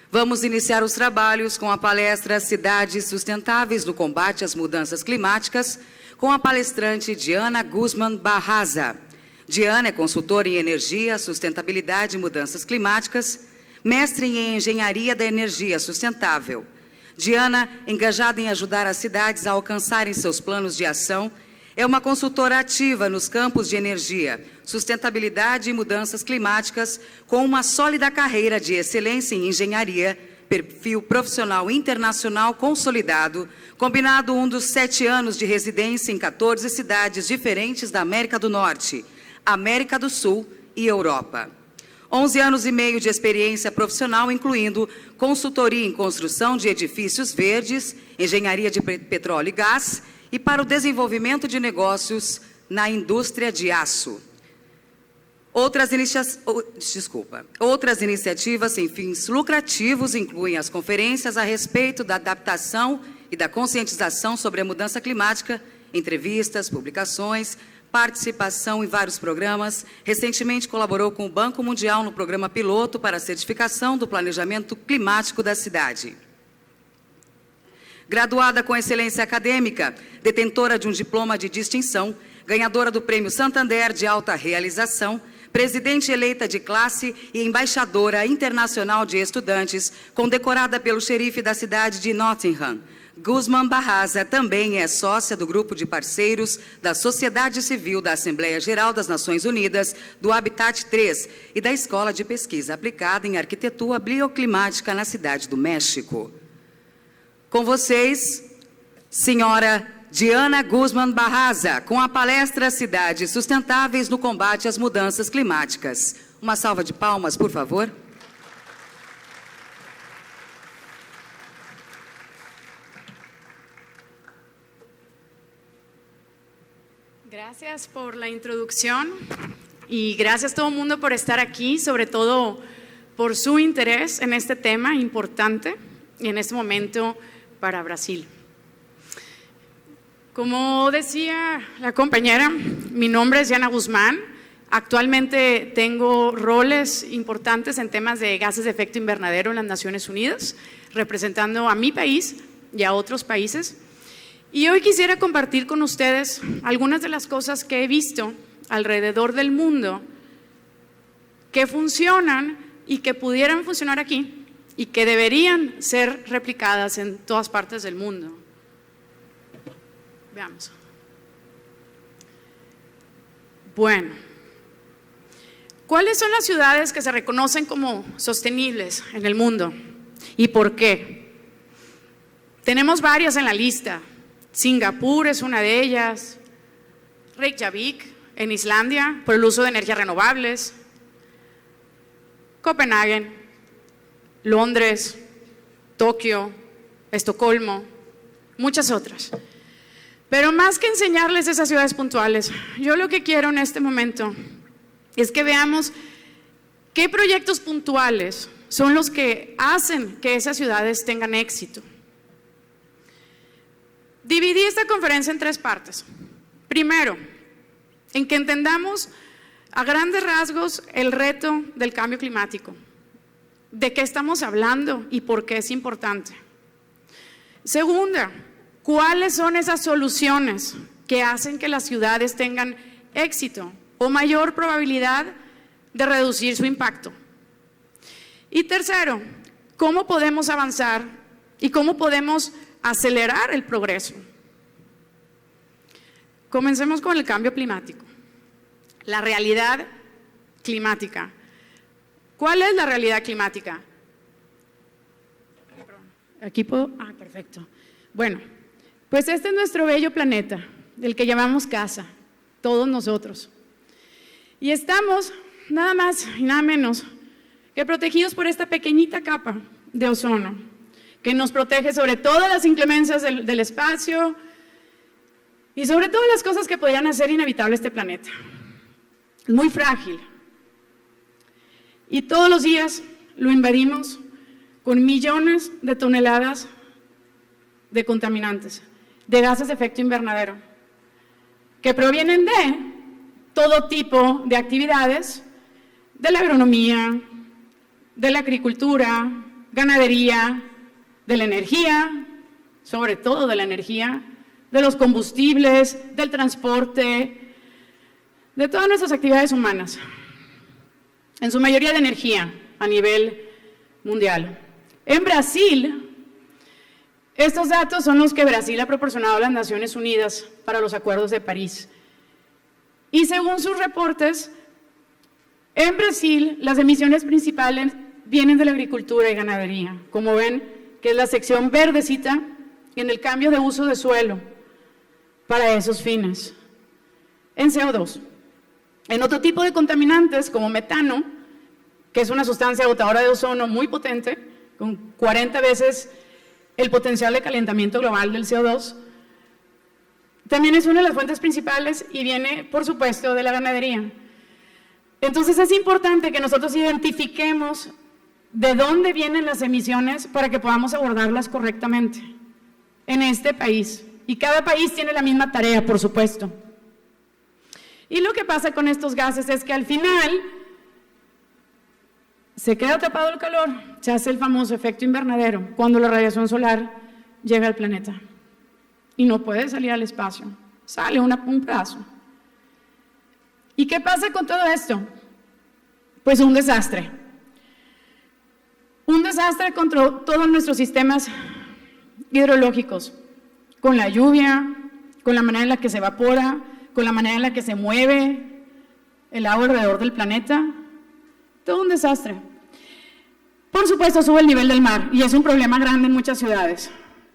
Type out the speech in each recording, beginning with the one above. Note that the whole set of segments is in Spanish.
Vamos iniciar os trabalhos com a palestra Cidades Sustentáveis no Combate às Mudanças Climáticas, com a palestrante Diana Guzmán Barraza. Diana é consultora em energia, sustentabilidade e mudanças climáticas, mestre em engenharia da energia sustentável. Diana, engajada em ajudar as cidades a alcançarem seus planos de ação, é uma consultora ativa nos campos de energia, sustentabilidade e mudanças climáticas, com uma sólida carreira de excelência em engenharia, perfil profissional internacional consolidado, combinado um dos 7 anos de residência em 14 cidades diferentes da América do Norte, América do Sul e Europa. 11 anos e meio de experiência profissional, incluindo consultoria em construção de edifícios verdes, engenharia de petróleo e gás, e para o desenvolvimento de negócios na indústria de aço. Outras iniciativas sem fins lucrativos incluem as conferências a respeito da adaptação e da conscientização sobre a mudança climática, entrevistas, publicações, participação em vários programas. Recentemente colaborou com o Banco Mundial no programa piloto para a certificação do planejamento climático da cidade. Graduada com excelência acadêmica, detentora de um diploma de distinção, ganhadora do Prêmio Santander de Alta Realização, presidente eleita de classe e embaixadora internacional de estudantes, condecorada pelo xerife da cidade de Nottingham. Guzmán Barraza também é sócia do grupo de parceiros da Sociedade Civil da Assembleia Geral das Nações Unidas, do Habitat 3 e da Escola de Pesquisa Aplicada em Arquitetura Bioclimática na Cidade do México. Com vocês, senhora Diana Guzmán Barraza, com a palestra Cidades Sustentáveis no Combate às Mudanças Climáticas. Uma salva de palmas, por favor. Gracias por la introducción y gracias a todo el mundo por estar aquí, sobre todo por su interés en este tema importante y en este momento para Brasil. Como decía la compañera, mi nombre es Diana Guzmán. Actualmente tengo roles importantes en temas de gases de efecto invernadero en las Naciones Unidas, representando a mi país y a otros países. Y hoy quisiera compartir con ustedes algunas de las cosas que he visto alrededor del mundo que funcionan y que pudieran funcionar aquí y que deberían ser replicadas en todas partes del mundo. Veamos. Bueno, ¿cuáles son las ciudades que se reconocen como sostenibles en el mundo? ¿Y por qué? Tenemos varias en la lista. Singapur es una de ellas, Reykjavik en Islandia por el uso de energías renovables, Copenhague, Londres, Tokio, Estocolmo, muchas otras. Pero más que enseñarles esas ciudades puntuales, yo lo que quiero en este momento es que veamos qué proyectos puntuales son los que hacen que esas ciudades tengan éxito. Dividí esta conferencia en 3 partes. Primero, en que entendamos a grandes rasgos el reto del cambio climático, de qué estamos hablando y por qué es importante. Segunda, ¿cuáles son esas soluciones que hacen que las ciudades tengan éxito o mayor probabilidad de reducir su impacto? Y tercero, ¿cómo podemos avanzar y cómo podemos acelerar el progreso? Comencemos con el cambio climático. La realidad climática. ¿Cuál es la realidad climática? Aquí puedo. Ah, perfecto. Bueno, pues este es nuestro bello planeta, el que llamamos casa, todos nosotros. Y estamos nada más y nada menos que protegidos por esta pequeñita capa de ozono, que nos protege sobre todas las inclemencias del espacio y sobre todas las cosas que podrían hacer inevitable este planeta. Es muy frágil. Y todos los días lo invadimos con millones de toneladas de contaminantes, de gases de efecto invernadero, que provienen de todo tipo de actividades, de la agronomía, de la agricultura, ganadería, de la energía, sobre todo de la energía, de los combustibles, del transporte, de todas nuestras actividades humanas, en su mayoría de energía a nivel mundial. En Brasil, estos datos son los que Brasil ha proporcionado a las Naciones Unidas para los acuerdos de París. Y según sus reportes, en Brasil las emisiones principales vienen de la agricultura y ganadería, como ven, que es la sección verdecita, en el cambio de uso de suelo para esos fines, en CO2. En otro tipo de contaminantes, como metano, que es una sustancia agotadora de ozono muy potente, con 40 veces el potencial de calentamiento global del CO2, también es una de las fuentes principales y viene, por supuesto, de la ganadería. Entonces es importante que nosotros identifiquemos de dónde vienen las emisiones para que podamos abordarlas correctamente en este país. Y cada país tiene la misma tarea, por supuesto. Y lo que pasa con estos gases es que al final se queda atrapado el calor, se hace el famoso efecto invernadero, cuando la radiación solar llega al planeta y no puede salir al espacio, sale un pedazo. ¿Y qué pasa con todo esto? Pues un desastre. Un desastre contra todos nuestros sistemas hidrológicos, con la lluvia, con la manera en la que se evapora, con la manera en la que se mueve el agua alrededor del planeta, todo un desastre. Por supuesto, sube el nivel del mar y es un problema grande en muchas ciudades,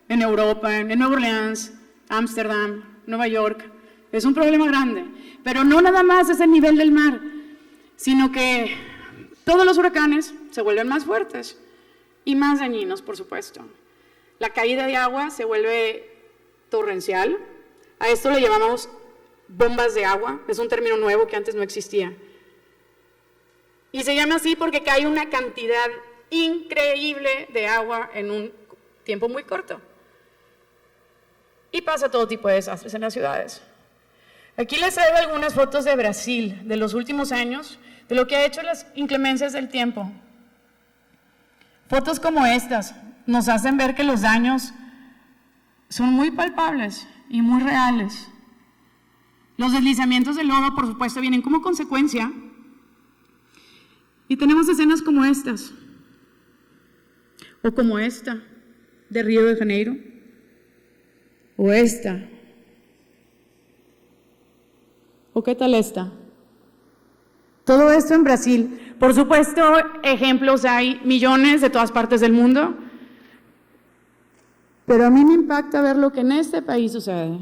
en Europa, en Nueva Orleans, Ámsterdam, Nueva York, es un problema grande, pero no nada más es el nivel del mar, sino que todos los huracanes se vuelven más fuertes y más dañinos, por supuesto. La caída de agua se vuelve torrencial, a esto le llamamos bombas de agua, es un término nuevo que antes no existía. Y se llama así porque cae una cantidad increíble de agua en un tiempo muy corto. Y pasa todo tipo de desastres en las ciudades. Aquí les traigo algunas fotos de Brasil, de los últimos años, de lo que ha hecho las inclemencias del tiempo. Fotos como estas nos hacen ver que los daños son muy palpables y muy reales. Los deslizamientos de lodo, por supuesto, vienen como consecuencia. Y tenemos escenas como estas, o como esta, de Río de Janeiro, o esta, o qué tal esta. Todo esto en Brasil. Por supuesto, ejemplos hay millones de todas partes del mundo, pero a mí me impacta ver lo que en este país sucede.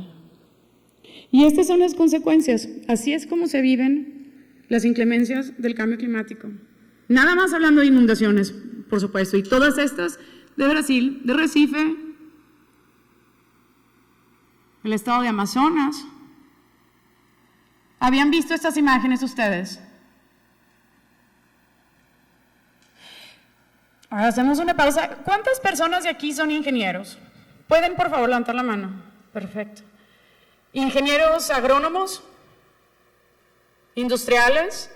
Y estas son las consecuencias. Así es como se viven las inclemencias del cambio climático. Nada más hablando de inundaciones, por supuesto, y todas estas de Brasil, de Recife, el estado de Amazonas. ¿Habían visto estas imágenes ustedes? Ahora hacemos una pausa. ¿Cuántas personas de aquí son ingenieros? ¿Pueden, por favor, levantar la mano? Perfecto. ¿Ingenieros agrónomos? ¿Industriales?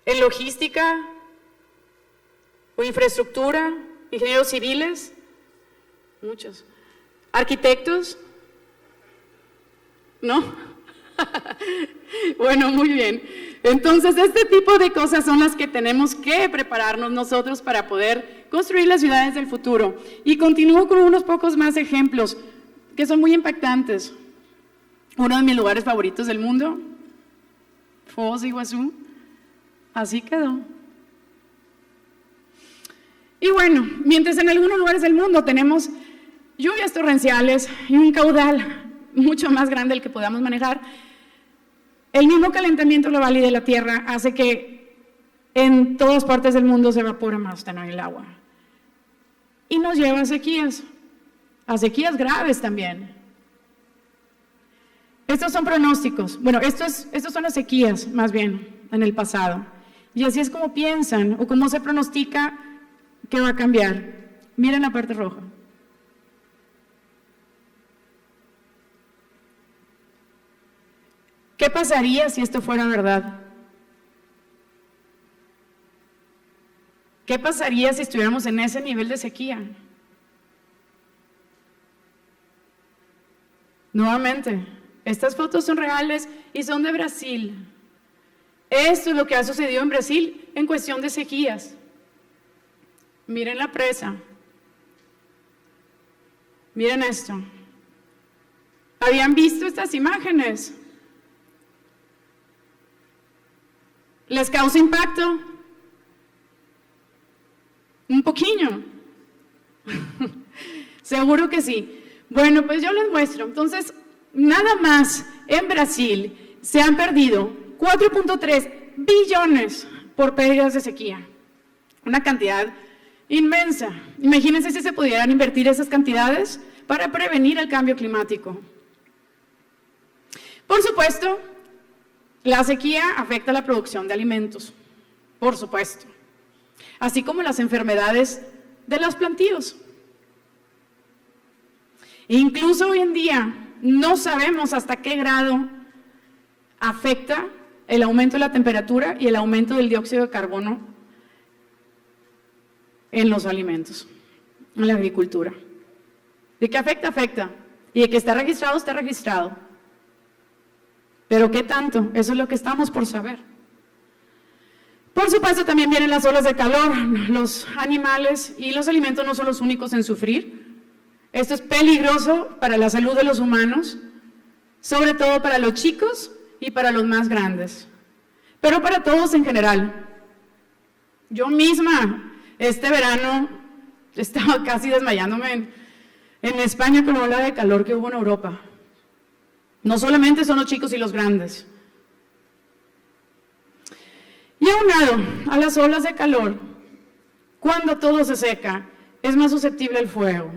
¿En logística o infraestructura? ¿Ingenieros civiles? Muchos. ¿Arquitectos? ¿No? Bueno, muy bien. Entonces, este tipo de cosas son las que tenemos que prepararnos nosotros para poder construir las ciudades del futuro. Y continúo con unos pocos más ejemplos que son muy impactantes. Uno de mis lugares favoritos del mundo, Foz de Iguazú, así quedó. Y bueno, mientras en algunos lugares del mundo tenemos lluvias torrenciales y un caudal mucho más grande del que podamos manejar, el mismo calentamiento global y de la Tierra hace que en todas partes del mundo se evapore más también el agua. Y nos lleva a sequías graves también. Estos son pronósticos. Bueno, estos son las sequías, más bien, en el pasado. Y así es como piensan o cómo se pronostica que va a cambiar. Miren la parte roja. ¿Qué pasaría si esto fuera verdad? ¿Qué pasaría si estuviéramos en ese nivel de sequía? Nuevamente, estas fotos son reales y son de Brasil. Esto es lo que ha sucedido en Brasil en cuestión de sequías. Miren la presa. Miren esto. ¿Habían visto estas imágenes? ¿Les causa impacto? Un poquillo. Seguro que sí. Bueno, pues yo les muestro. Entonces, nada más en Brasil se han perdido 4.3 billones por pérdidas de sequía. Una cantidad inmensa. Imagínense si se pudieran invertir esas cantidades para prevenir el cambio climático. Por supuesto, la sequía afecta la producción de alimentos, por supuesto, así como las enfermedades de los plantíos. Incluso hoy en día no sabemos hasta qué grado afecta el aumento de la temperatura y el aumento del dióxido de carbono en los alimentos, en la agricultura. ¿De qué afecta? Afecta. Y de que está registrado, está registrado. ¿Pero qué tanto? Eso es lo que estamos por saber. Por supuesto, también vienen las olas de calor. Los animales y los alimentos no son los únicos en sufrir. Esto es peligroso para la salud de los humanos, sobre todo para los chicos y para los más grandes, pero para todos en general. Yo misma, este verano, estaba casi desmayándome en España con la ola de calor que hubo en Europa. No solamente son los chicos y los grandes. Y aunado a las olas de calor, cuando todo se seca, es más susceptible al fuego.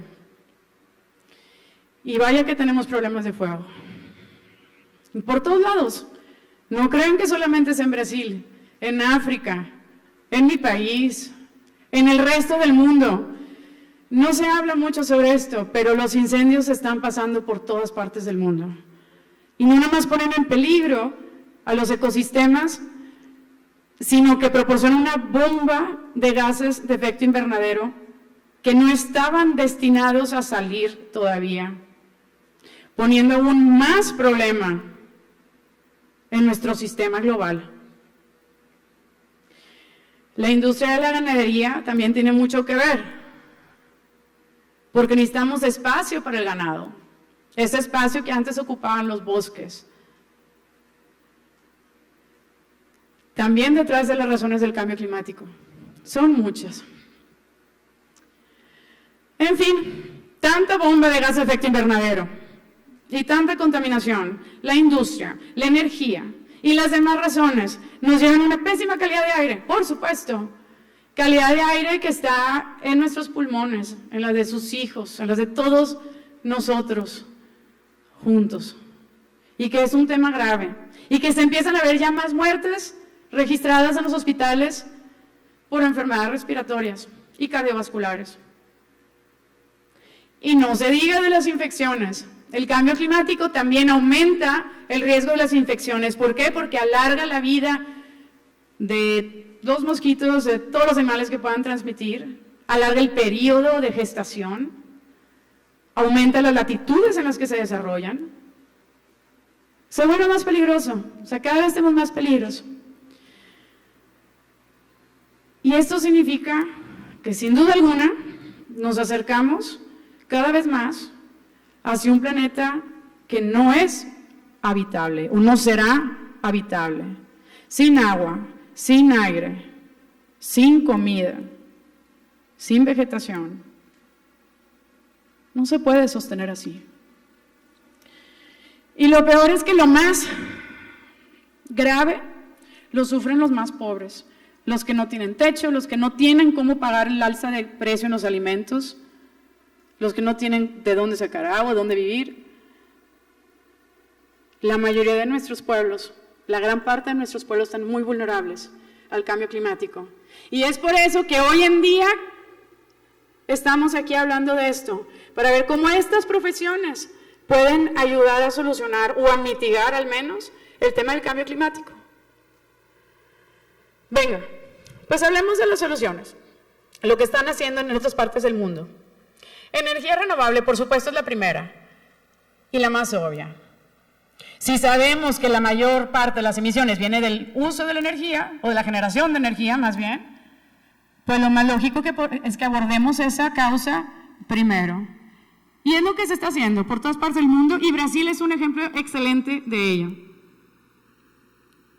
Y vaya que tenemos problemas de fuego. Por todos lados. No crean que solamente es en Brasil, en África, en mi país, en el resto del mundo. No se habla mucho sobre esto, pero los incendios están pasando por todas partes del mundo. Y no nada más ponen en peligro a los ecosistemas, sino que proporcionan una bomba de gases de efecto invernadero que no estaban destinados a salir todavía, poniendo aún más problema en nuestro sistema global. La industria de la ganadería también tiene mucho que ver, porque necesitamos espacio para el ganado. Ese espacio que antes ocupaban los bosques. También detrás de las razones del cambio climático. Son muchas. En fin, tanta bomba de gas de efecto invernadero y tanta contaminación, la industria, la energía y las demás razones nos llevan a una pésima calidad de aire, por supuesto. Calidad de aire que está en nuestros pulmones, en las de sus hijos, en las de todos nosotros juntos, y que es un tema grave, y que se empiezan a ver ya más muertes registradas en los hospitales por enfermedades respiratorias y cardiovasculares. Y no se diga de las infecciones. El cambio climático también aumenta el riesgo de las infecciones. ¿Por qué? Porque alarga la vida de los mosquitos, de todos los animales que puedan transmitir, alarga el periodo de gestación, aumenta las latitudes en las que se desarrollan, se vuelve más peligroso, o sea, cada vez tenemos más peligros. Y esto significa que sin duda alguna nos acercamos cada vez más hacia un planeta que no es habitable o no será habitable, sin agua, sin aire, sin comida, sin vegetación. No se puede sostener así. Y lo peor es que lo más grave lo sufren los más pobres, los que no tienen techo, los que no tienen cómo pagar el alza de precio en los alimentos, los que no tienen de dónde sacar agua, dónde vivir. La mayoría de nuestros pueblos, la gran parte de nuestros pueblos están muy vulnerables al cambio climático. Y es por eso que hoy en día estamos aquí hablando de esto, para ver cómo estas profesiones pueden ayudar a solucionar o a mitigar al menos el tema del cambio climático. Venga, pues hablemos de las soluciones. lo que están haciendo en otras partes del mundo. Energía renovable, por supuesto, es la primera y la más obvia. Si sabemos que la mayor parte de las emisiones viene del uso de la energía, o de la generación de energía más bien, pues lo más lógico es que abordemos esa causa primero. Y es lo que se está haciendo por todas partes del mundo, y Brasil es un ejemplo excelente de ello.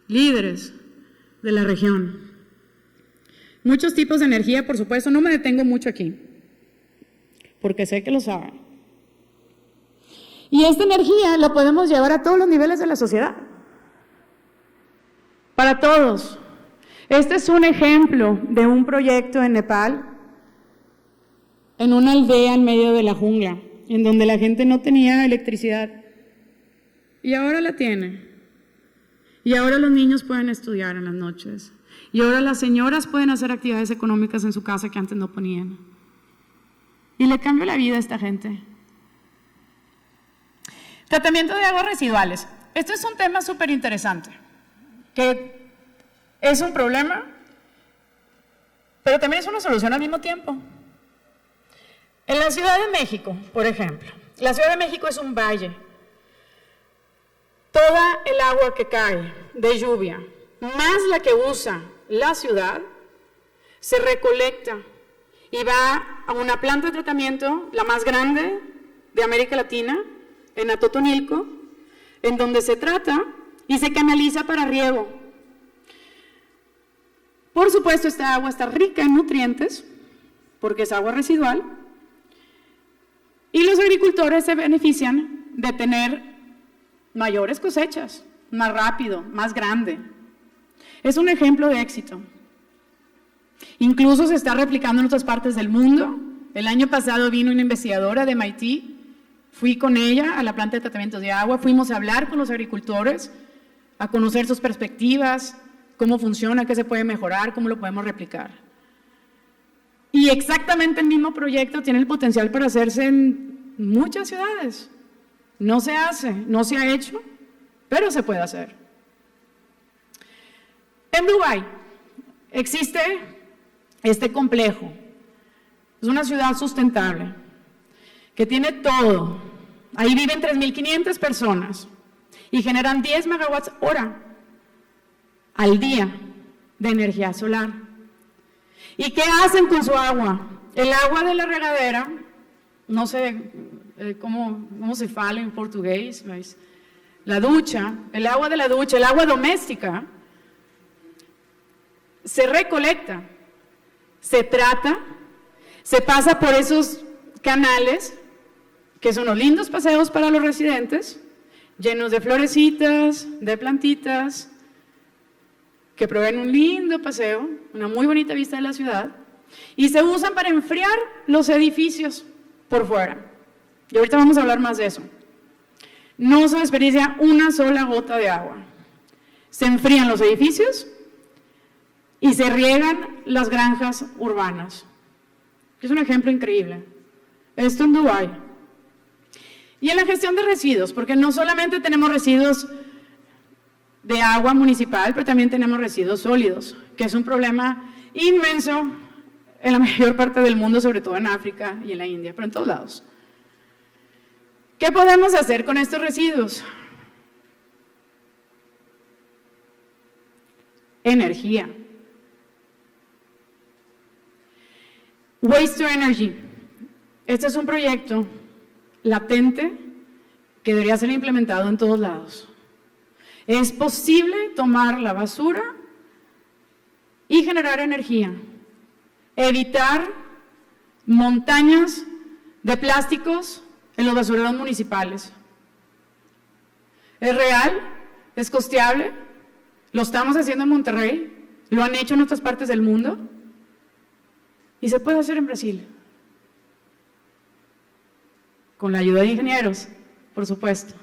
Líderes de la región. Muchos tipos de energía, por supuesto, no me detengo mucho aquí, porque sé que lo saben. Y esta energía la podemos llevar a todos los niveles de la sociedad. Para todos. Este es un ejemplo de un proyecto en Nepal, en una aldea en medio de la jungla, en donde la gente no tenía electricidad. Y ahora la tiene. Y ahora los niños pueden estudiar en las noches. Y ahora las señoras pueden hacer actividades económicas en su casa que antes no ponían. Y le cambió la vida a esta gente. Tratamiento de aguas residuales. Esto es un tema súper interesante, que es un problema, pero también es una solución al mismo tiempo. En la Ciudad de México, por ejemplo, la Ciudad de México es un valle. Toda el agua que cae de lluvia, más la que usa la ciudad, se recolecta y va a una planta de tratamiento, la más grande de América Latina, en Atotonilco, en donde se trata y se canaliza para riego. Por supuesto, esta agua está rica en nutrientes, porque es agua residual, y los agricultores se benefician de tener mayores cosechas, más rápido, más grande. Es un ejemplo de éxito. Incluso se está replicando en otras partes del mundo. El año pasado vino una investigadora de MIT. Fui con ella a la planta de tratamiento de agua, fuimos a hablar con los agricultores, a conocer sus perspectivas, cómo funciona, qué se puede mejorar, cómo lo podemos replicar. Y exactamente el mismo proyecto tiene el potencial para hacerse en muchas ciudades. No se hace, no se ha hecho, pero se puede hacer. En Dubái existe este complejo. Es una ciudad sustentable, que tiene todo. Ahí viven 3.500 personas y generan 10 megawatts hora al día de energía solar. ¿Y qué hacen con su agua? El agua de la regadera, no sé cómo se fala en portugués, mas la ducha, el agua de la ducha, el agua doméstica, se recolecta, se trata, se pasa por esos canales, que son los lindos paseos para los residentes, llenos de florecitas, de plantitas, que proveen un lindo paseo, una muy bonita vista de la ciudad, y se usan para enfriar los edificios por fuera. Y ahorita vamos a hablar más de eso. No se desperdicia una sola gota de agua. Se enfrían los edificios y se riegan las granjas urbanas. Es un ejemplo increíble. Esto en Dubái. Y en la gestión de residuos, porque no solamente tenemos residuos de agua municipal, pero también tenemos residuos sólidos, que es un problema inmenso en la mayor parte del mundo, sobre todo en África y en la India, pero en todos lados. ¿Qué podemos hacer con estos residuos? Energía. Waste to Energy. Este es un proyecto latente que debería ser implementado en todos lados. Es posible tomar la basura y generar energía, evitar montañas de plásticos en los basureros municipales. Es real, es costeable, lo estamos haciendo en Monterrey, lo han hecho en otras partes del mundo y se puede hacer en Brasil. Con la ayuda de ingenieros, por supuesto.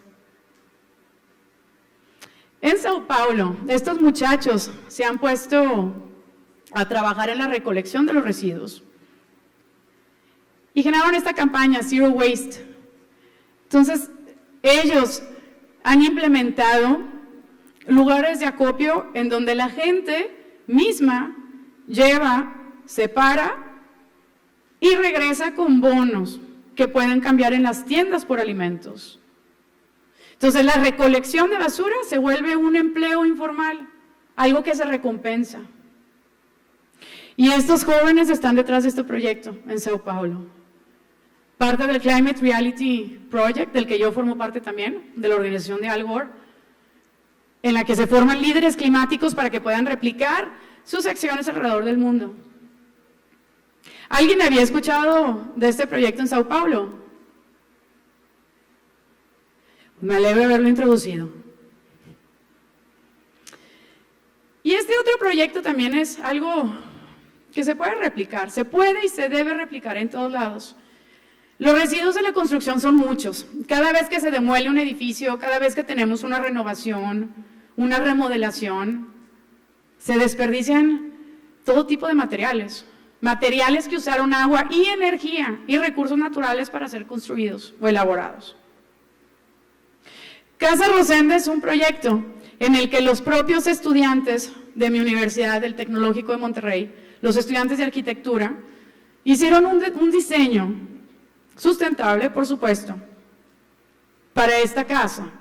En Sao Paulo, estos muchachos se han puesto a trabajar en la recolección de los residuos y generaron esta campaña, Zero Waste. Entonces, ellos han implementado lugares de acopio en donde la gente misma lleva, separa y regresa con bonos que pueden cambiar en las tiendas por alimentos. Entonces, la recolección de basura se vuelve un empleo informal, algo que se recompensa. Y estos jóvenes están detrás de este proyecto en Sao Paulo. Parte del Climate Reality Project, del que yo formo parte también, de la organización de Al Gore, en la que se forman líderes climáticos para que puedan replicar sus acciones alrededor del mundo. ¿Alguien había escuchado de este proyecto en Sao Paulo? Me alegro de haberlo introducido. Y este otro proyecto también es algo que se puede replicar, se puede y se debe replicar en todos lados. Los residuos de la construcción son muchos. Cada vez que se demuele un edificio, cada vez que tenemos una renovación, una remodelación, se desperdician todo tipo de materiales. Materiales que usaron agua y energía y recursos naturales para ser construidos o elaborados. Casa Rosenda es un proyecto en el que los propios estudiantes de mi universidad, del Tecnológico de Monterrey, los estudiantes de arquitectura, hicieron un diseño sustentable, por supuesto, para esta casa,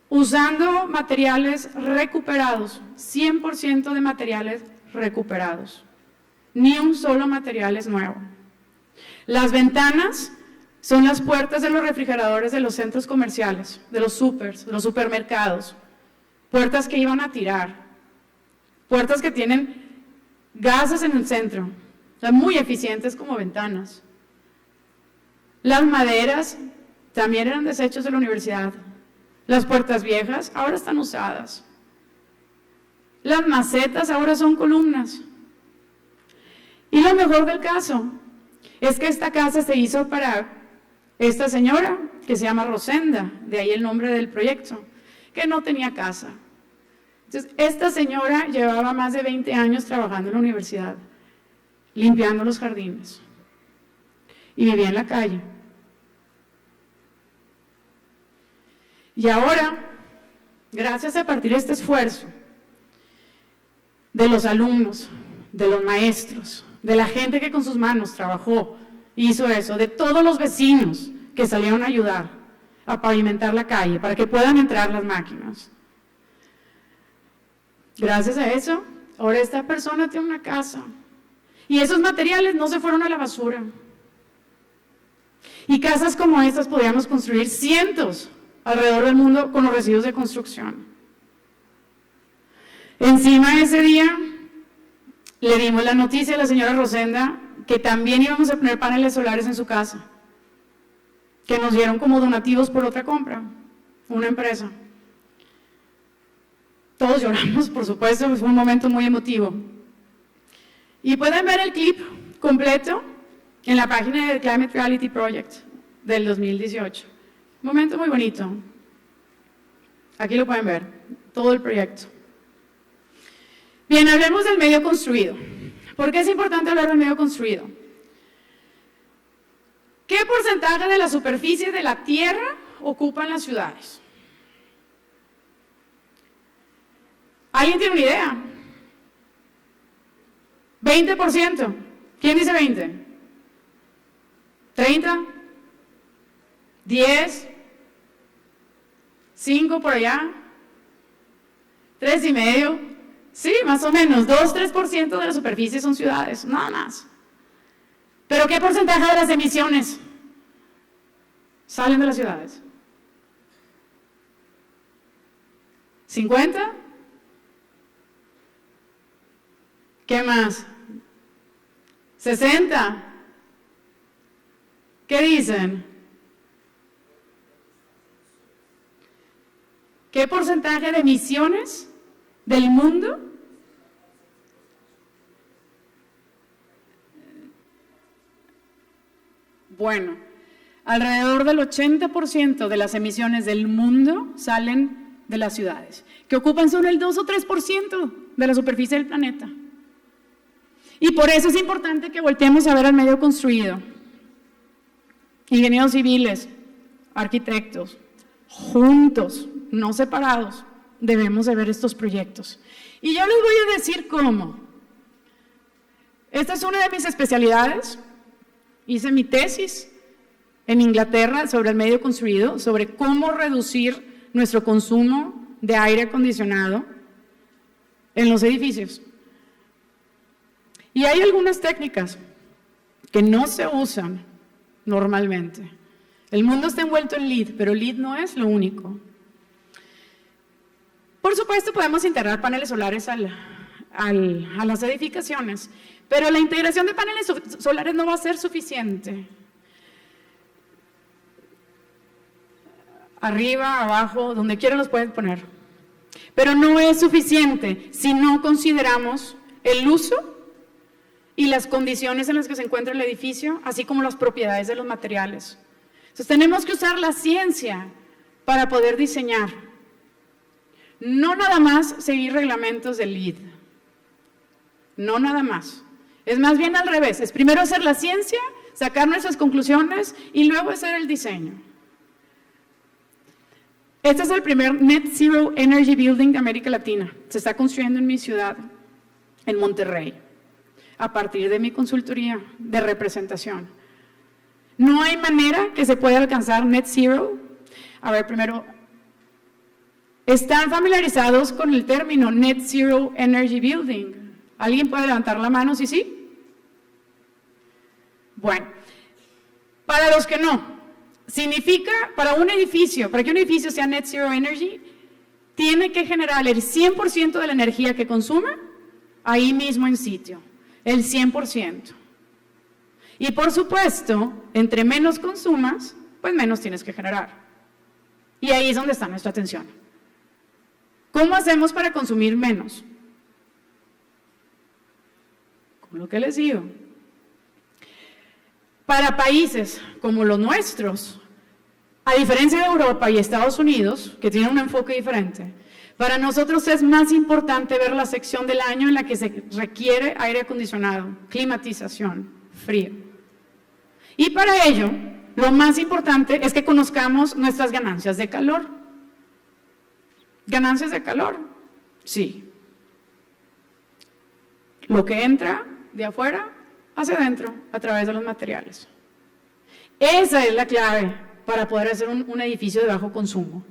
usando materiales recuperados, 100% de materiales recuperados. Ni un solo material es nuevo. Las ventanas son las puertas de los refrigeradores de los centros comerciales, de los supers, de los supermercados. Puertas que iban a tirar. Puertas que tienen gases en el centro, son muy eficientes como ventanas. Las maderas también eran desechos de la universidad. Las puertas viejas ahora están usadas. Las macetas ahora son columnas. Y lo mejor del caso es que esta casa se hizo para esta señora que se llama Rosenda, de ahí el nombre del proyecto, que no tenía casa. Entonces, esta señora llevaba más de 20 años trabajando en la universidad, limpiando los jardines, y vivía en la calle. Y ahora, gracias a partir de este esfuerzo de los alumnos, de los maestros, de la gente que con sus manos trabajó, hizo eso, de todos los vecinos que salieron a ayudar a pavimentar la calle para que puedan entrar las máquinas. Gracias a eso, ahora esta persona tiene una casa. Y esos materiales no se fueron a la basura. Y casas como estas podríamos construir cientos alrededor del mundo con los residuos de construcción. Encima de ese día, le dimos la noticia a la señora Rosenda que también íbamos a poner paneles solares en su casa, que nos dieron como donativos por otra compra, una empresa. Todos lloramos, por supuesto, fue un momento muy emotivo. Y pueden ver el clip completo en la página del Climate Reality Project del 2018. Un momento muy bonito. Aquí lo pueden ver, todo el proyecto. Bien, hablemos del medio construido. ¿Por qué es importante hablar del medio construido? ¿Qué porcentaje de la superficie de la tierra ocupan las ciudades? ¿Alguien tiene una idea? 20%. ¿Quién dice 20? ¿30? ¿10? ¿5 por allá? ¿3,5? Sí, más o menos, 2-3% de la superficie son ciudades, nada más. ¿Pero qué porcentaje de las emisiones salen de las ciudades? ¿50? ¿Qué más? ¿60? ¿Qué dicen? ¿Qué porcentaje de emisiones del mundo? Bueno, alrededor del 80% de las emisiones del mundo salen de las ciudades, que ocupan solo el 2 o 3% de la superficie del planeta. Y por eso es importante que volteemos a ver al medio construido. Ingenieros civiles, arquitectos, juntos, no separados, debemos de ver estos proyectos. Y yo les voy a decir cómo. Esta es una de mis especialidades. Hice mi tesis en Inglaterra sobre el medio construido, sobre cómo reducir nuestro consumo de aire acondicionado en los edificios. Y hay algunas técnicas que no se usan normalmente. El mundo está envuelto en LEED, pero LEED no es lo único. Por supuesto, podemos integrar paneles solares a las edificaciones, pero la integración de paneles solares no va a ser suficiente. Arriba, abajo, donde quiera los pueden poner. Pero no es suficiente si no consideramos el uso y las condiciones en las que se encuentra el edificio, así como las propiedades de los materiales. Entonces tenemos que usar la ciencia para poder diseñar. No nada más seguir reglamentos del LEED. No nada más. Es más bien al revés. Es primero hacer la ciencia, sacar nuestras conclusiones y luego hacer el diseño. Este es el primer Net Zero Energy Building de América Latina. Se está construyendo en mi ciudad, en Monterrey, a partir de mi consultoría de representación. No hay manera que se pueda alcanzar Net Zero. A ver, primero, ¿están familiarizados con el término Net Zero Energy Building? ¿Alguien puede levantar la mano? ¿Sí, sí? Bueno, para los que no, significa, para un edificio, para que un edificio sea Net Zero Energy, tiene que generar el 100% de la energía que consuma ahí mismo en sitio, el 100%. Y por supuesto, entre menos consumas, pues menos tienes que generar. Y ahí es donde está nuestra atención. ¿Cómo hacemos para consumir menos? Con lo que les digo. Para países como los nuestros, a diferencia de Europa y Estados Unidos, que tienen un enfoque diferente, para nosotros es más importante ver la sección del año en la que se requiere aire acondicionado, climatización, frío. Y para ello, lo más importante es que conozcamos nuestras ganancias de calor. ¿Ganancias de calor? Sí. Lo que entra de afuera hacia adentro a través de los materiales. Esa es la clave para poder hacer un edificio de bajo consumo.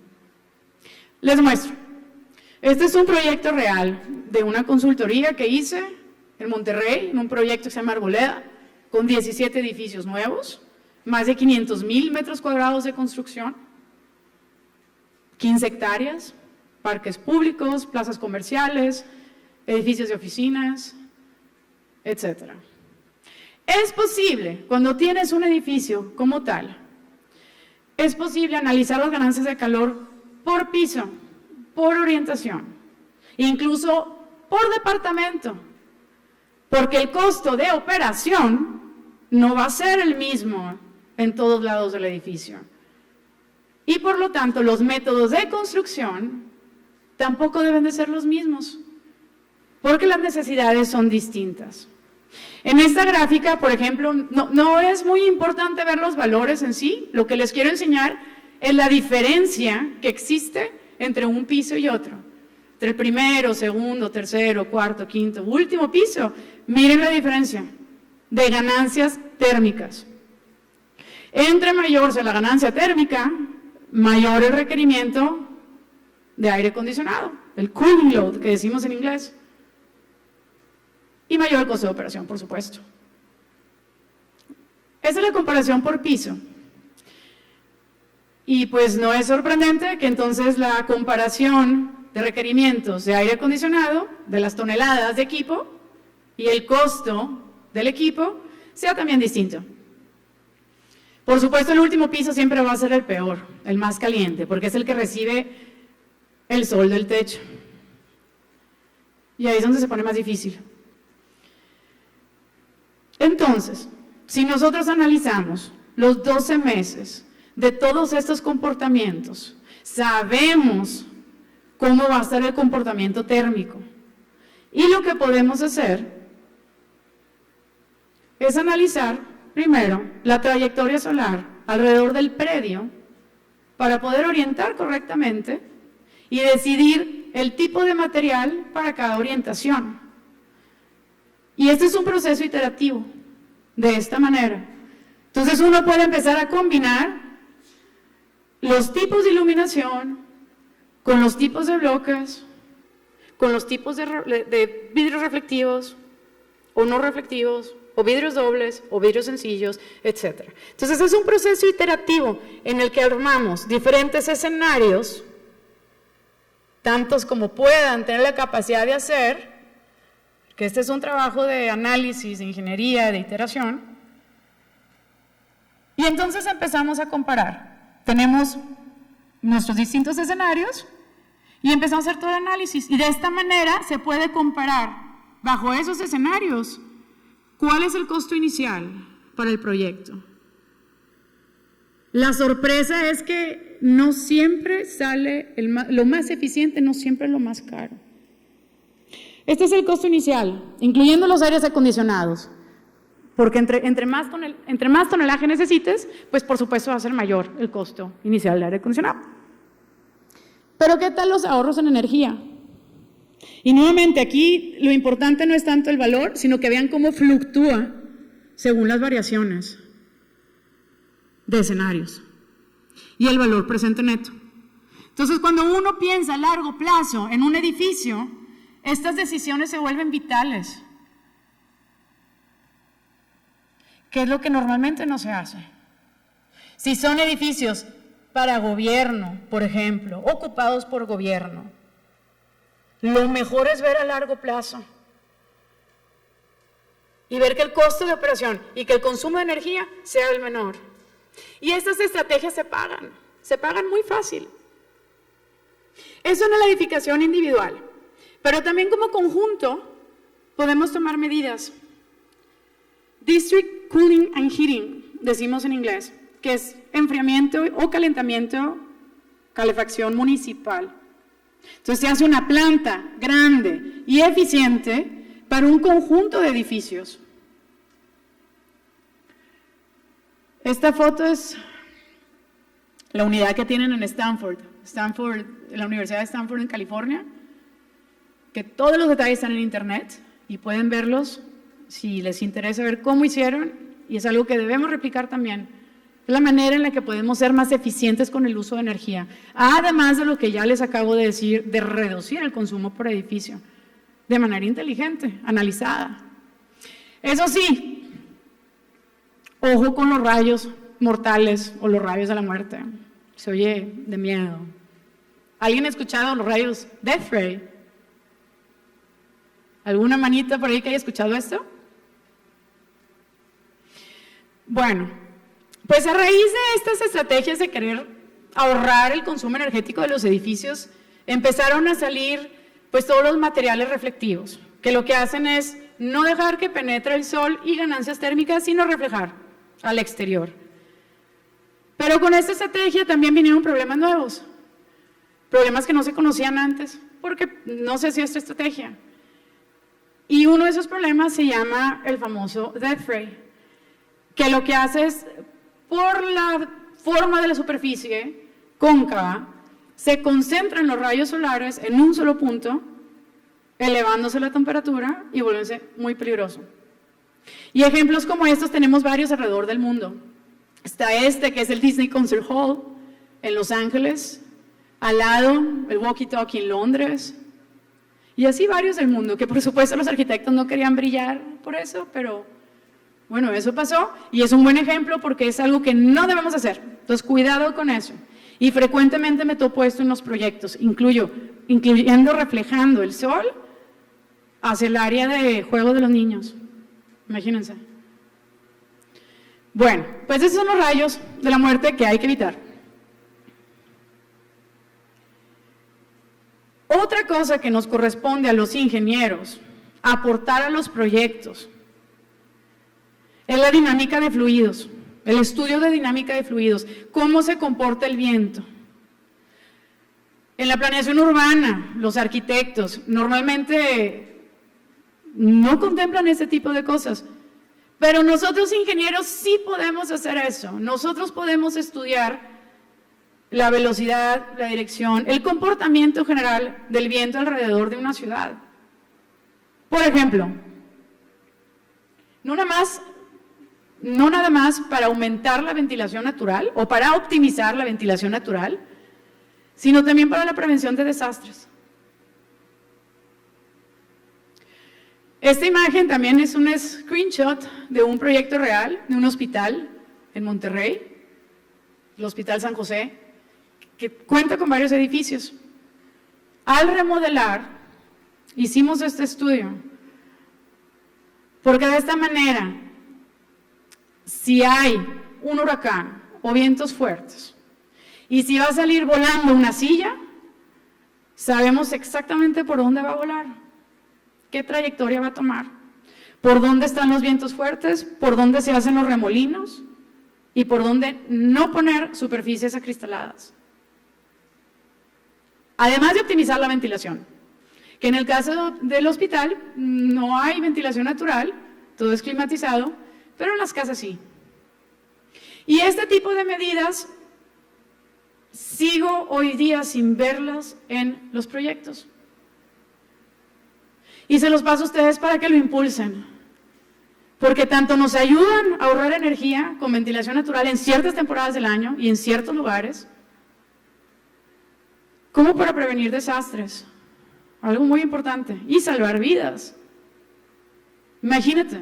Les muestro. Este es un proyecto real de una consultoría que hice en Monterrey, en un proyecto que se llama Arboleda, con 17 edificios nuevos, más de 500,000 metros cuadrados de construcción, 15 hectáreas, parques públicos, plazas comerciales, edificios de oficinas, etc. Es posible, cuando tienes un edificio como tal, es posible analizar las ganancias de calor por piso, por orientación, incluso por departamento, porque el costo de operación no va a ser el mismo en todos lados del edificio. Y por lo tanto, los métodos de construcción tampoco deben de ser los mismos, porque las necesidades son distintas. En esta gráfica, por ejemplo, no es muy importante ver los valores en sí. Lo que les quiero enseñar es la diferencia que existe entre un piso y otro. Entre el primero, segundo, tercero, cuarto, quinto, último piso. Miren la diferencia de ganancias térmicas. Entre mayor sea la ganancia térmica, mayor el requerimiento de aire acondicionado, el cooling load que decimos en inglés. Y mayor el costo de operación, por supuesto. Esa es la comparación por piso. Y pues no es sorprendente que entonces la comparación de requerimientos de aire acondicionado, de las toneladas de equipo y el costo del equipo sea también distinto. Por supuesto, el último piso siempre va a ser el peor, el más caliente, porque es el que recibe el sol del techo. Y ahí es donde se pone más difícil. Entonces, si nosotros analizamos los 12 meses de todos estos comportamientos, sabemos cómo va a ser el comportamiento térmico. Y lo que podemos hacer es analizar primero la trayectoria solar alrededor del predio para poder orientar correctamente y decidir el tipo de material para cada orientación. Y este es un proceso iterativo, de esta manera. Entonces uno puede empezar a combinar los tipos de iluminación con los tipos de bloques, con los tipos de vidrios reflectivos o no reflectivos, o vidrios dobles, o vidrios sencillos, etc. Entonces es un proceso iterativo en el que armamos diferentes escenarios, tantos como puedan tener la capacidad de hacer, que este es un trabajo de análisis, de ingeniería, de iteración, y entonces empezamos a comparar. Tenemos nuestros distintos escenarios y empezamos a hacer todo el análisis, y de esta manera se puede comparar bajo esos escenarios cuál es el costo inicial para el proyecto. La sorpresa es que no siempre sale lo más eficiente, no siempre es lo más caro. Este es el costo inicial, incluyendo los aires acondicionados, porque entre más tonelaje necesites, pues por supuesto va a ser mayor el costo inicial del aire acondicionado. Pero ¿qué tal los ahorros en energía? Y nuevamente aquí lo importante no es tanto el valor, sino que vean cómo fluctúa según las variaciones de escenarios y el valor presente neto. Entonces, cuando uno piensa a largo plazo en un edificio, estas decisiones se vuelven vitales. ¿Qué es lo que normalmente no se hace? Si son edificios para gobierno, por ejemplo, ocupados por gobierno, lo mejor es ver a largo plazo y ver que el costo de operación y que el consumo de energía sea el menor. Y estas estrategias se pagan muy fácil. Eso en la edificación individual, pero también como conjunto podemos tomar medidas. District Cooling and Heating, decimos en inglés, que es enfriamiento o calentamiento, calefacción municipal. Entonces se hace una planta grande y eficiente para un conjunto de edificios. Esta foto es la unidad que tienen en Stanford, la Universidad de Stanford en California, que todos los detalles están en internet y pueden verlos si les interesa ver cómo hicieron, y es algo que debemos replicar también. Es la manera en la que podemos ser más eficientes con el uso de energía, además de lo que ya les acabo de decir, de reducir el consumo por edificio, de manera inteligente, analizada. Eso sí, ojo con los rayos mortales o los rayos de la muerte, se oye de miedo. ¿Alguien ha escuchado los rayos Death Ray? ¿Alguna manita por ahí que haya escuchado esto? Bueno, pues a raíz de estas estrategias de querer ahorrar el consumo energético de los edificios, empezaron a salir pues todos los materiales reflectivos, que lo que hacen es no dejar que penetre el sol y ganancias térmicas, sino reflejar al exterior. Pero con esta estrategia también vinieron problemas nuevos, problemas que no se conocían antes, porque no se hacía esta estrategia. Y uno de esos problemas se llama el famoso Death Ray, que lo que hace es, por la forma de la superficie cóncava, se concentran los rayos solares en un solo punto, elevándose la temperatura y volviéndose muy peligroso. Y ejemplos como estos tenemos varios alrededor del mundo. Está que es el Disney Concert Hall en Los Ángeles, al lado el Walkie Talkie en Londres, y así varios del mundo, que por supuesto los arquitectos no querían brillar por eso, pero bueno, eso pasó y es un buen ejemplo porque es algo que no debemos hacer. Entonces, cuidado con eso. Y frecuentemente me topo esto en los proyectos, incluyendo reflejando el sol hacia el área de juego de los niños. Imagínense. Bueno, pues esos son los rayos de la muerte que hay que evitar. Otra cosa que nos corresponde a los ingenieros aportar a los proyectos es la dinámica de fluidos, el estudio de dinámica de fluidos, cómo se comporta el viento. En la planeación urbana, los arquitectos normalmente no contemplan ese tipo de cosas, pero nosotros ingenieros sí podemos hacer eso. Nosotros podemos estudiar la velocidad, la dirección, el comportamiento general del viento alrededor de una ciudad. Por ejemplo, no nada más para aumentar la ventilación natural o para optimizar la ventilación natural, sino también para la prevención de desastres. Esta imagen también es un screenshot de un proyecto real de un hospital en Monterrey, el Hospital San José, que cuenta con varios edificios. Al remodelar, hicimos este estudio, porque de esta manera, si hay un huracán o vientos fuertes, y si va a salir volando una silla, sabemos exactamente por dónde va a volar, qué trayectoria va a tomar, por dónde están los vientos fuertes, por dónde se hacen los remolinos y por dónde no poner superficies acristaladas. Además de optimizar la ventilación, que en el caso del hospital no hay ventilación natural, todo es climatizado, pero en las casas sí. Y este tipo de medidas sigo hoy día sin verlas en los proyectos. Y se los paso a ustedes para que lo impulsen, porque tanto nos ayudan a ahorrar energía con ventilación natural en ciertas temporadas del año y en ciertos lugares, como para prevenir desastres, algo muy importante, y salvar vidas. Imagínate,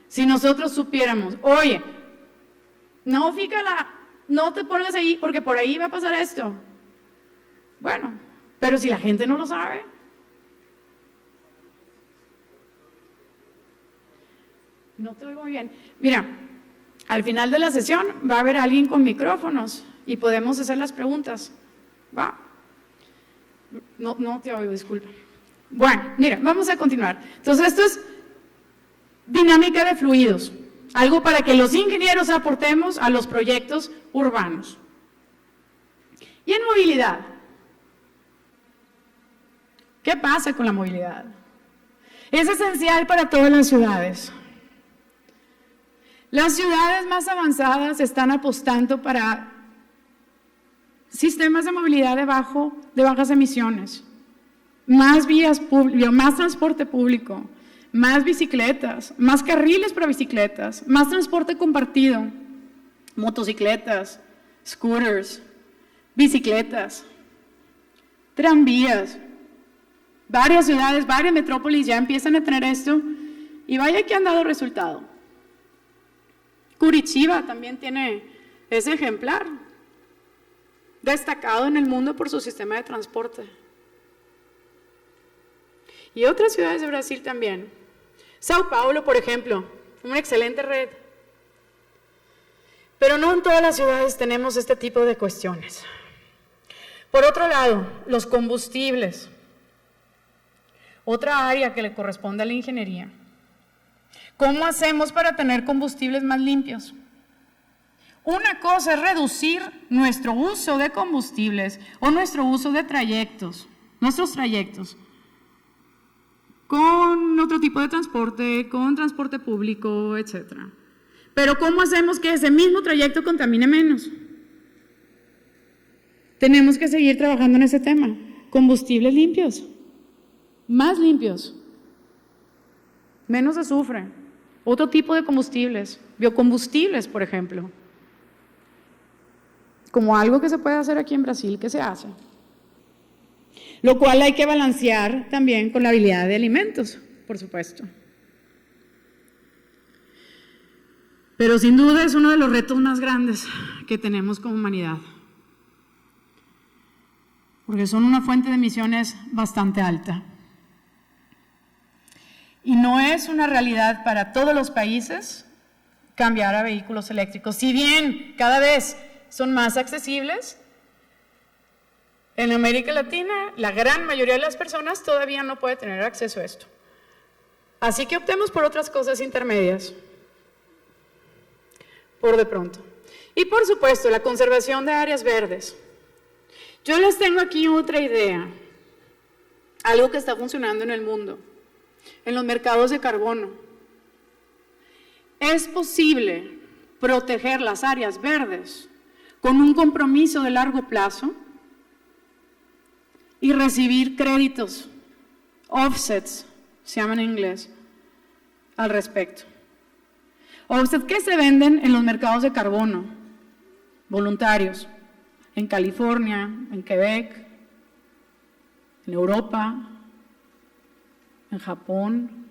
si nosotros supiéramos, oye, no, fíjala, no te pongas ahí porque por ahí va a pasar esto. Bueno, pero si la gente no lo sabe. No te oigo bien. Mira, al final de la sesión va a haber alguien con micrófonos y podemos hacer las preguntas. Va. No te oigo, disculpa. Bueno, mira, vamos a continuar. Entonces, esto es dinámica de fluidos, algo para que los ingenieros aportemos a los proyectos urbanos. Y en movilidad, ¿qué pasa con la movilidad? Es esencial para todas las ciudades. Las ciudades más avanzadas están apostando para sistemas de movilidad de bajas emisiones, más vías públicas, más transporte público, más bicicletas, más carriles para bicicletas, más transporte compartido, motocicletas, scooters, bicicletas, tranvías. Varias ciudades, varias metrópolis ya empiezan a tener esto y vaya que han dado resultado. Curitiba también tiene ese ejemplar, destacado en el mundo por su sistema de transporte. Y otras ciudades de Brasil también. Sao Paulo, por ejemplo, una excelente red. Pero no en todas las ciudades tenemos este tipo de cuestiones. Por otro lado, los combustibles. Otra área que le corresponde a la ingeniería. ¿Cómo hacemos para tener combustibles más limpios? Una cosa es reducir nuestro uso de combustibles o nuestro uso de nuestros trayectos, con otro tipo de transporte, con transporte público, etc. Pero ¿cómo hacemos que ese mismo trayecto contamine menos? Tenemos que seguir trabajando en ese tema. Combustibles limpios, más limpios, menos azufre, otro tipo de combustibles, biocombustibles, por ejemplo, como algo que se puede hacer aquí en Brasil, que se hace. Lo cual hay que balancear también con la habilidad de alimentos, por supuesto. Pero sin duda es uno de los retos más grandes que tenemos como humanidad, porque son una fuente de emisiones bastante alta. Y no es una realidad para todos los países cambiar a vehículos eléctricos. Si bien cada vez son más accesibles, en América Latina la gran mayoría de las personas todavía no puede tener acceso a esto. Así que optemos por otras cosas intermedias, por de pronto. Y por supuesto, la conservación de áreas verdes. Yo les tengo aquí otra idea, algo que está funcionando en el mundo. En los mercados de carbono. Es posible proteger las áreas verdes con un compromiso de largo plazo y recibir créditos, offsets, se llaman en inglés, al respecto. Offset que se venden en los mercados de carbono, voluntarios, en California, en Quebec, en Europa, en Japón.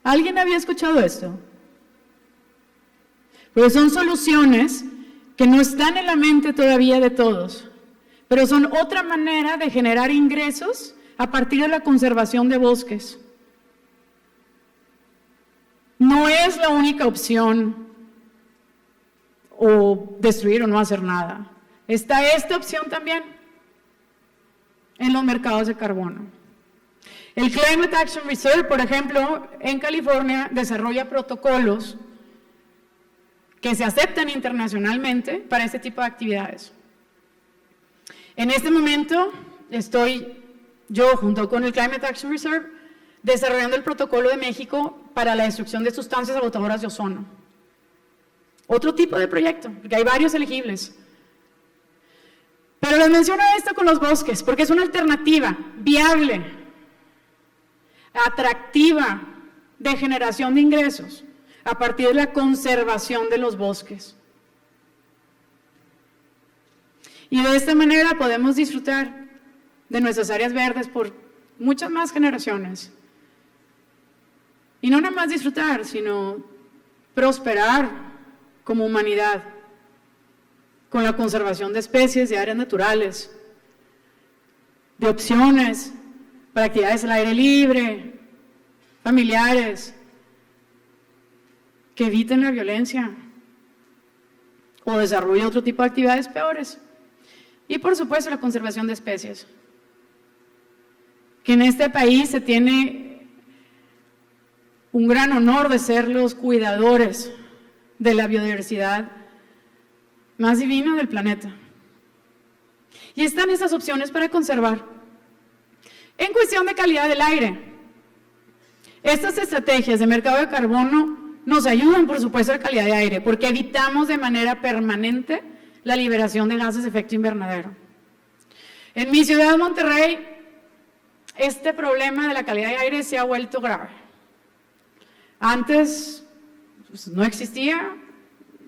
¿Alguien había escuchado esto? Pues son soluciones que no están en la mente todavía de todos, pero son otra manera de generar ingresos a partir de la conservación de bosques. No es la única opción o destruir o no hacer nada. Está esta opción también en los mercados de carbono. El Climate Action Reserve, por ejemplo, en California desarrolla protocolos que se aceptan internacionalmente para este tipo de actividades. En este momento estoy yo, junto con el Climate Action Reserve, desarrollando el protocolo de México para la destrucción de sustancias sabotadoras de ozono. Otro tipo de proyecto, porque hay varios elegibles. Pero les menciono esto con los bosques, porque es una alternativa viable, atractiva, de generación de ingresos, a partir de la conservación de los bosques. Y de esta manera podemos disfrutar de nuestras áreas verdes por muchas más generaciones. Y no nada más disfrutar, sino prosperar como humanidad, con la conservación de especies, de áreas naturales, de opciones para actividades al aire libre, familiares, que eviten la violencia o desarrollen otro tipo de actividades peores. Y por supuesto la conservación de especies, que en este país se tiene un gran honor de ser los cuidadores de la biodiversidad más divina del planeta. Y están esas opciones para conservar. En cuestión de calidad del aire, estas estrategias de mercado de carbono nos ayudan, por supuesto, a la calidad de aire, porque evitamos de manera permanente la liberación de gases de efecto invernadero. En mi ciudad, Monterrey, este problema de la calidad de aire se ha vuelto grave. Antes pues, no existía,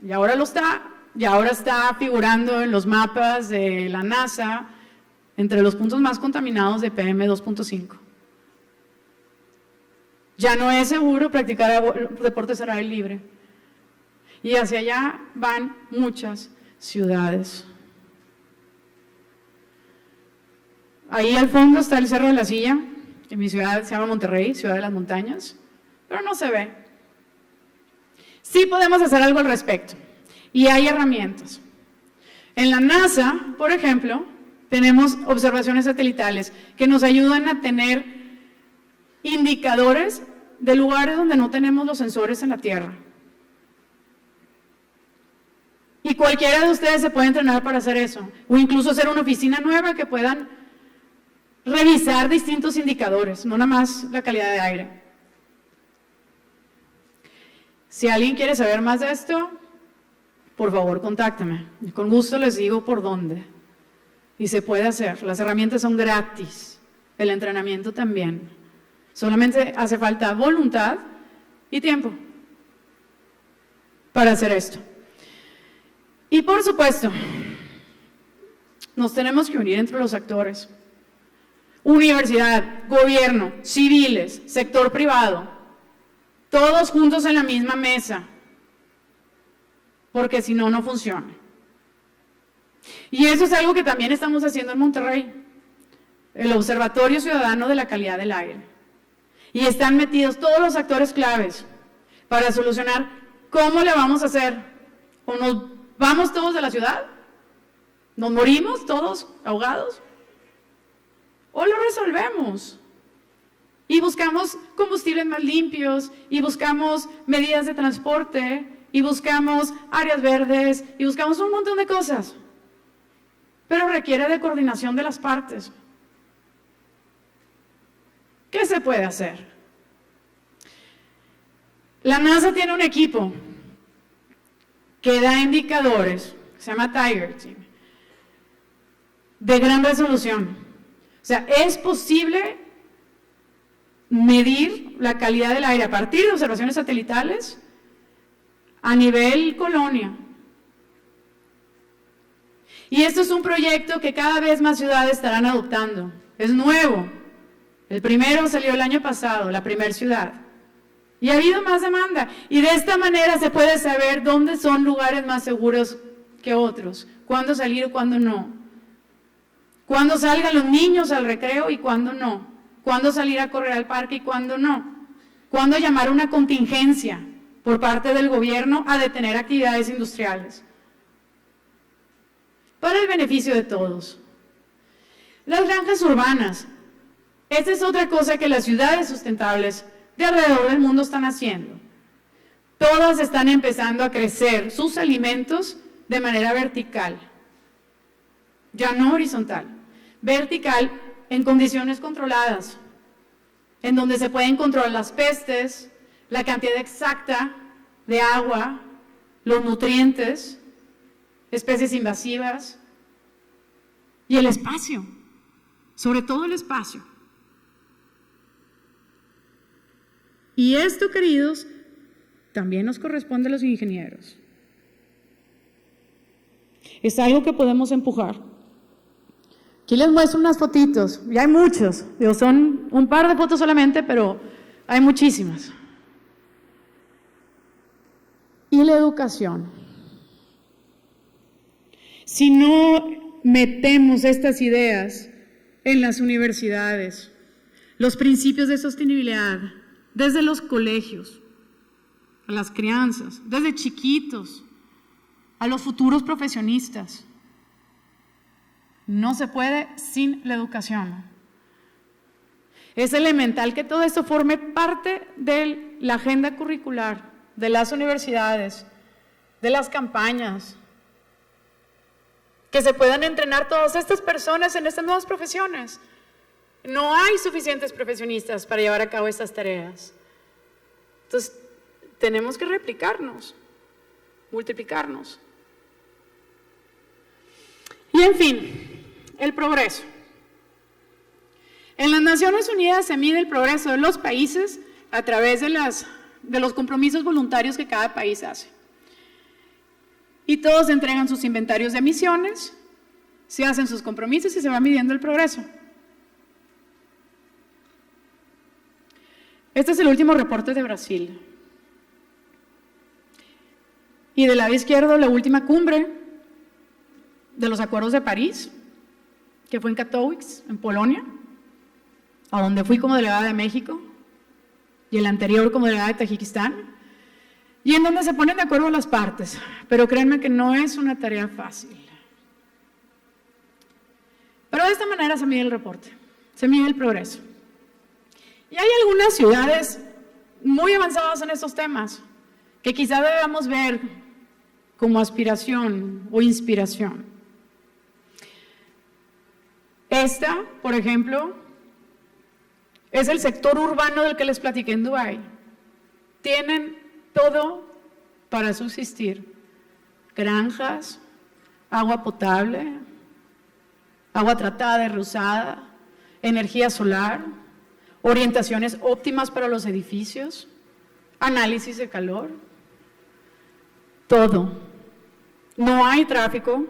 y ahora lo está, y ahora está figurando en los mapas de la NASA entre los puntos más contaminados de PM2.5. Ya no es seguro practicar deportes al aire libre. Y hacia allá van muchas ciudades. Ahí al fondo está el Cerro de la Silla, en mi ciudad se llama Monterrey, ciudad de las montañas, pero no se ve. Sí podemos hacer algo al respecto, y hay herramientas. En la NASA, por ejemplo, tenemos observaciones satelitales que nos ayudan a tener indicadores de lugares donde no tenemos los sensores en la Tierra. Y cualquiera de ustedes se puede entrenar para hacer eso, o incluso hacer una oficina nueva que puedan revisar distintos indicadores, no nada más la calidad de aire. Si alguien quiere saber más de esto, por favor contáctame, con gusto les digo por dónde. Y se puede hacer, las herramientas son gratis, el entrenamiento también. Solamente hace falta voluntad y tiempo para hacer esto. Y por supuesto, nos tenemos que unir entre los actores. Universidad, gobierno, civiles, sector privado, todos juntos en la misma mesa, porque si no, no funciona. Y eso es algo que también estamos haciendo en Monterrey, el Observatorio Ciudadano de la Calidad del Aire. Y están metidos todos los actores claves para solucionar cómo le vamos a hacer. ¿O nos vamos todos de la ciudad? ¿Nos morimos todos ahogados? ¿O lo resolvemos? Y buscamos combustibles más limpios, y buscamos medidas de transporte, y buscamos áreas verdes, y buscamos un montón de cosas. Pero requiere de coordinación de las partes. ¿Qué se puede hacer? La NASA tiene un equipo que da indicadores, se llama Tiger Team, de gran resolución. O sea, es posible medir la calidad del aire a partir de observaciones satelitales a nivel colonia. Y esto es un proyecto que cada vez más ciudades estarán adoptando. Es nuevo. El primero salió el año pasado, la primera ciudad. Y ha habido más demanda. Y de esta manera se puede saber dónde son lugares más seguros que otros. Cuándo salir o cuándo no. Cuándo salgan los niños al recreo y cuándo no. Cuándo salir a correr al parque y cuándo no. Cuándo llamar una contingencia por parte del gobierno a detener actividades industriales. Para el beneficio de todos. Las granjas urbanas. Esta es otra cosa que las ciudades sustentables de alrededor del mundo están haciendo. Todas están empezando a crecer sus alimentos de manera vertical, ya no horizontal, vertical en condiciones controladas, en donde se pueden controlar las pestes, la cantidad exacta de agua, los nutrientes, especies invasivas y el espacio, sobre todo el espacio. Y esto, queridos, también nos corresponde a los ingenieros. Es algo que podemos empujar. Aquí les muestro unas fotitos, y hay muchos, son un par de fotos solamente, pero hay muchísimas. Y la educación. Si no metemos estas ideas en las universidades, los principios de sostenibilidad, desde los colegios, a las crianzas, desde chiquitos, a los futuros profesionistas. No se puede sin la educación. Es elemental que todo esto forme parte de la agenda curricular, de las universidades, de las campañas, que se puedan entrenar todas estas personas en estas nuevas profesiones. No hay suficientes profesionistas para llevar a cabo estas tareas. Entonces, tenemos que replicarnos, multiplicarnos. Y en fin, el progreso. En las Naciones Unidas se mide el progreso de los países a través de los compromisos voluntarios que cada país hace. Y todos entregan sus inventarios de emisiones, se hacen sus compromisos y se va midiendo el progreso. Este es el último reporte de Brasil. Y del lado izquierdo, la última cumbre de los Acuerdos de París, que fue en Katowice, en Polonia, a donde fui como delegada de México, y el anterior como delegada de Tayikistán, y en donde se ponen de acuerdo las partes, pero créanme que no es una tarea fácil. Pero de esta manera se mide el reporte, se mide el progreso. Y hay algunas ciudades muy avanzadas en estos temas, que quizá debamos ver como aspiración o inspiración. Esta, por ejemplo, es el sector urbano del que les platiqué en Dubái. Tienen todo para subsistir: granjas, agua potable, agua tratada y reusada, energía solar, orientaciones óptimas para los edificios, análisis de calor, todo. No hay tráfico,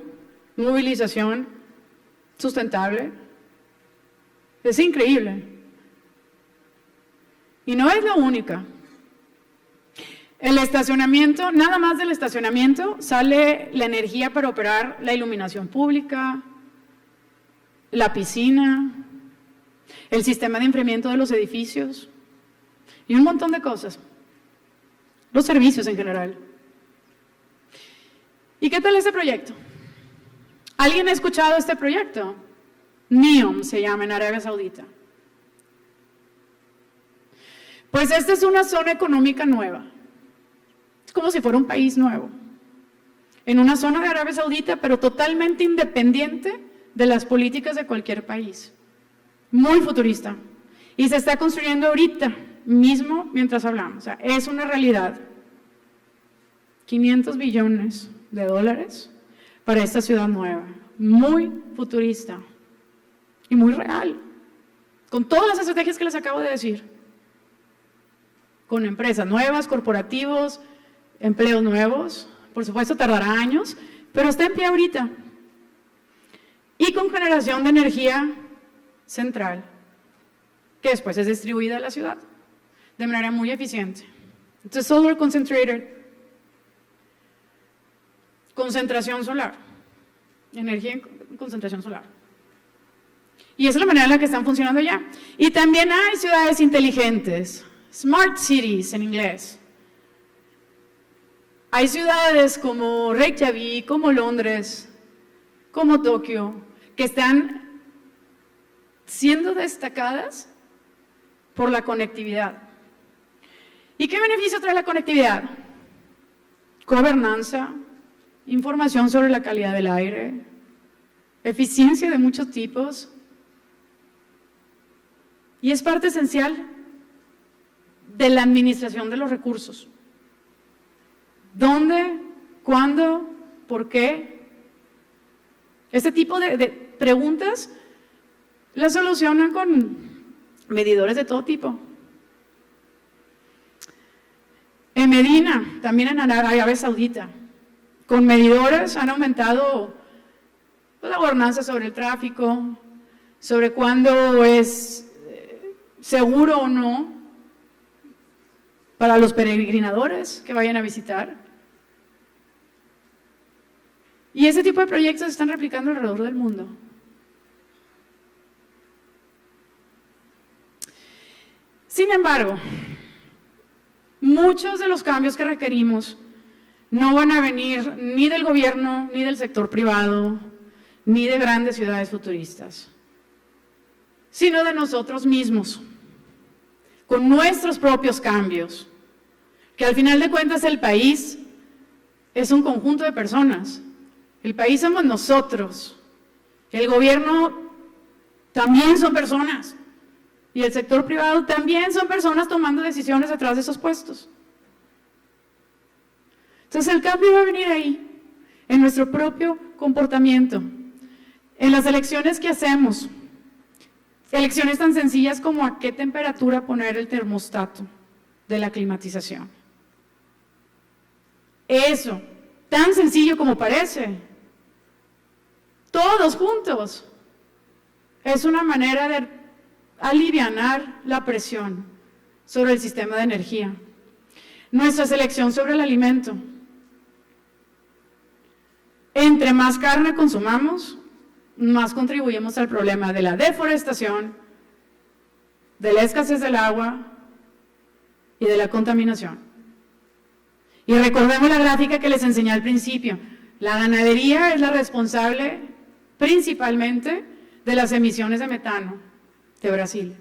movilización sustentable. Es increíble. Y no es la única. El estacionamiento, nada más del estacionamiento sale la energía para operar la iluminación pública, la piscina, el sistema de enfriamiento de los edificios y un montón de cosas. Los servicios en general. ¿Y qué tal este proyecto? ¿Alguien ha escuchado este proyecto? NEOM se llama, en Arabia Saudita. Pues esta es una zona económica nueva. Es como si fuera un país nuevo. En una zona de Arabia Saudita, pero totalmente independiente de las políticas de cualquier país. Muy futurista. Y se está construyendo ahorita mismo mientras hablamos. O sea, es una realidad. 500 billones de dólares para esta ciudad nueva. Muy futurista y muy real. Con todas las estrategias que les acabo de decir. con empresas nuevas, corporativos, empleos nuevos. Por supuesto tardará años, pero está en pie ahorita. Y con generación de energía central, que después es distribuida a la ciudad de manera muy eficiente. Entonces, solar concentrator, concentración solar, energía en concentración solar. Y esa es la manera en la que están funcionando ya. Y también hay ciudades inteligentes, smart cities en inglés. Hay ciudades como Reykjavik, como Londres, como Tokio, que están siendo destacadas por la conectividad. ¿Y qué beneficio trae la conectividad? Gobernanza, información sobre la calidad del aire, eficiencia de muchos tipos, y es parte esencial de la administración de los recursos. ¿Dónde? ¿Cuándo? ¿Por qué? Este tipo de preguntas las solucionan con medidores de todo tipo. En Medina, también en Arabia Saudita, con medidores han aumentado la gobernanza sobre el tráfico, sobre cuándo es seguro o no para los peregrinadores que vayan a visitar. Y ese tipo de proyectos se están replicando alrededor del mundo. Sin embargo, muchos de los cambios que requerimos no van a venir ni del gobierno, ni del sector privado, ni de grandes ciudades futuristas, sino de nosotros mismos, con nuestros propios cambios, que al final de cuentas el país es un conjunto de personas. El país somos nosotros, el gobierno también son personas y el sector privado también son personas tomando decisiones detrás de esos puestos. Entonces el cambio va a venir ahí, en nuestro propio comportamiento, en las elecciones que hacemos, elecciones tan sencillas como a qué temperatura poner el termostato de la climatización. Eso, tan sencillo como parece, todos juntos, es una manera de alivianar la presión sobre el sistema de energía. Nuestra selección sobre el alimento. Entre más carne consumamos, más contribuimos al problema de la deforestación, de la escasez del agua y de la contaminación. Y recordemos la gráfica que les enseñé al principio. La ganadería es la responsable principalmente de las emisiones de metano de Brasil.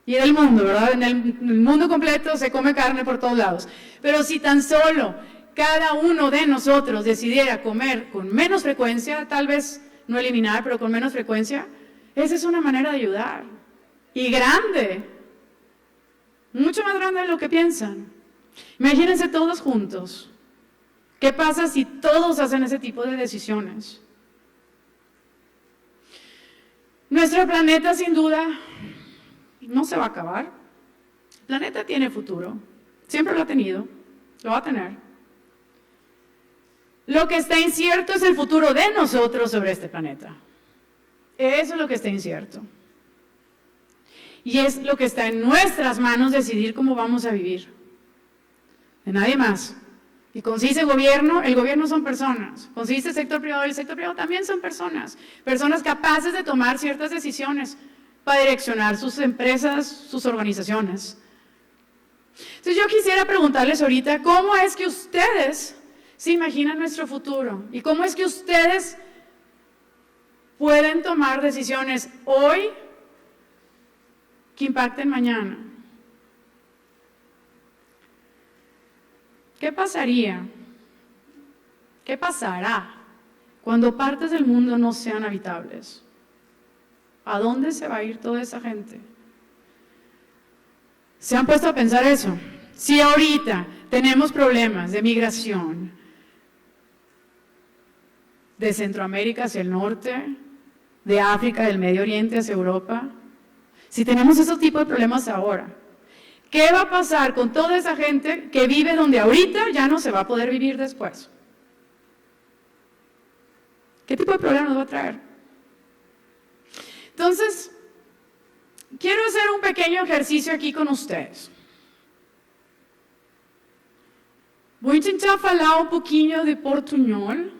Y del mundo, ¿verdad? En el mundo completo se come carne por todos lados. Pero si tan solo cada uno de nosotros decidiera comer con menos frecuencia, tal vez no eliminar, pero con menos frecuencia, esa es una manera de ayudar. Y grande, mucho más grande de lo que piensan. Imagínense todos juntos. ¿Qué pasa si todos hacen ese tipo de decisiones? Nuestro planeta, sin duda, no se va a acabar. El planeta tiene futuro. Siempre lo ha tenido. Lo va a tener. Lo que está incierto es el futuro de nosotros sobre este planeta. Eso es lo que está incierto. Y es lo que está en nuestras manos decidir cómo vamos a vivir. De nadie más. Y consiste gobierno, el gobierno son personas. Consiste el sector privado también son personas. Personas capaces de tomar ciertas decisiones para direccionar sus empresas, sus organizaciones. Entonces yo quisiera preguntarles ahorita, ¿cómo es que ustedes se imaginan nuestro futuro? ¿Y cómo es que ustedes pueden tomar decisiones hoy que impacten mañana? ¿Qué pasaría? ¿Qué pasará cuando partes del mundo no sean habitables? ¿A dónde se va a ir toda esa gente? ¿Se han puesto a pensar eso? Si ahorita tenemos problemas de migración de Centroamérica hacia el norte, de África, del Medio Oriente hacia Europa, si tenemos esos tipos de problemas ahora, ¿qué va a pasar con toda esa gente que vive donde ahorita ya no se va a poder vivir después? ¿Qué tipo de problema nos va a traer? Entonces, quiero hacer un pequeño ejercicio aquí con ustedes. Vou tentar falar um pouquinho de portunhol.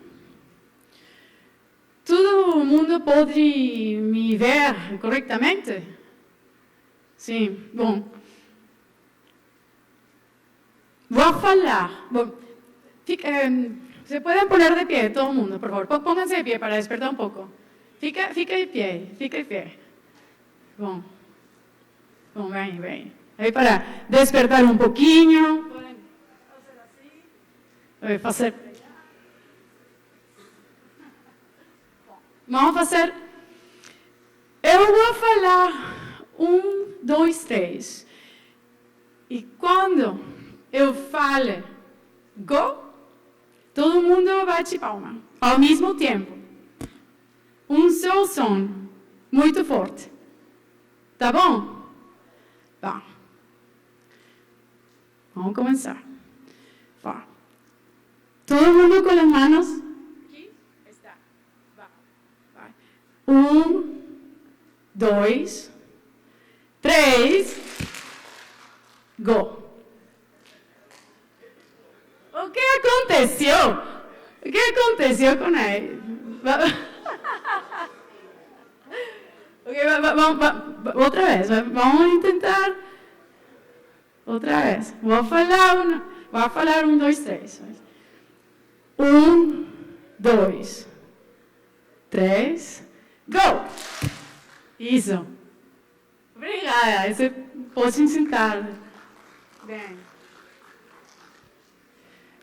Todo mundo pode me ver corretamente? Sim, bom. Vou falar. Bom, se pueden poner de pie, todo el mundo, por favor. Pónganse de pie para despertar un poco. Fica de pie, fica de pie. Bom, vem. Aí para despertar um pouquinho. Vamos fazer. Eu vou falar 1, 2, 3. E quando eu fale go, todo mundo bate palma ao mesmo tempo. Um só som, muito forte. Tá bom? Tá. Vamos começar. Vá. Todo mundo com as manos. Aqui está. Vai. 1, 2, 3. Go. O que aconteceu? O que aconteceu com ele? Okay, outra vez. Vamos tentar. Outra vez. Vou falar 1, 2, 3. 1, 2, 3, go! Isso. Obrigada. Você pode sentar. Bem.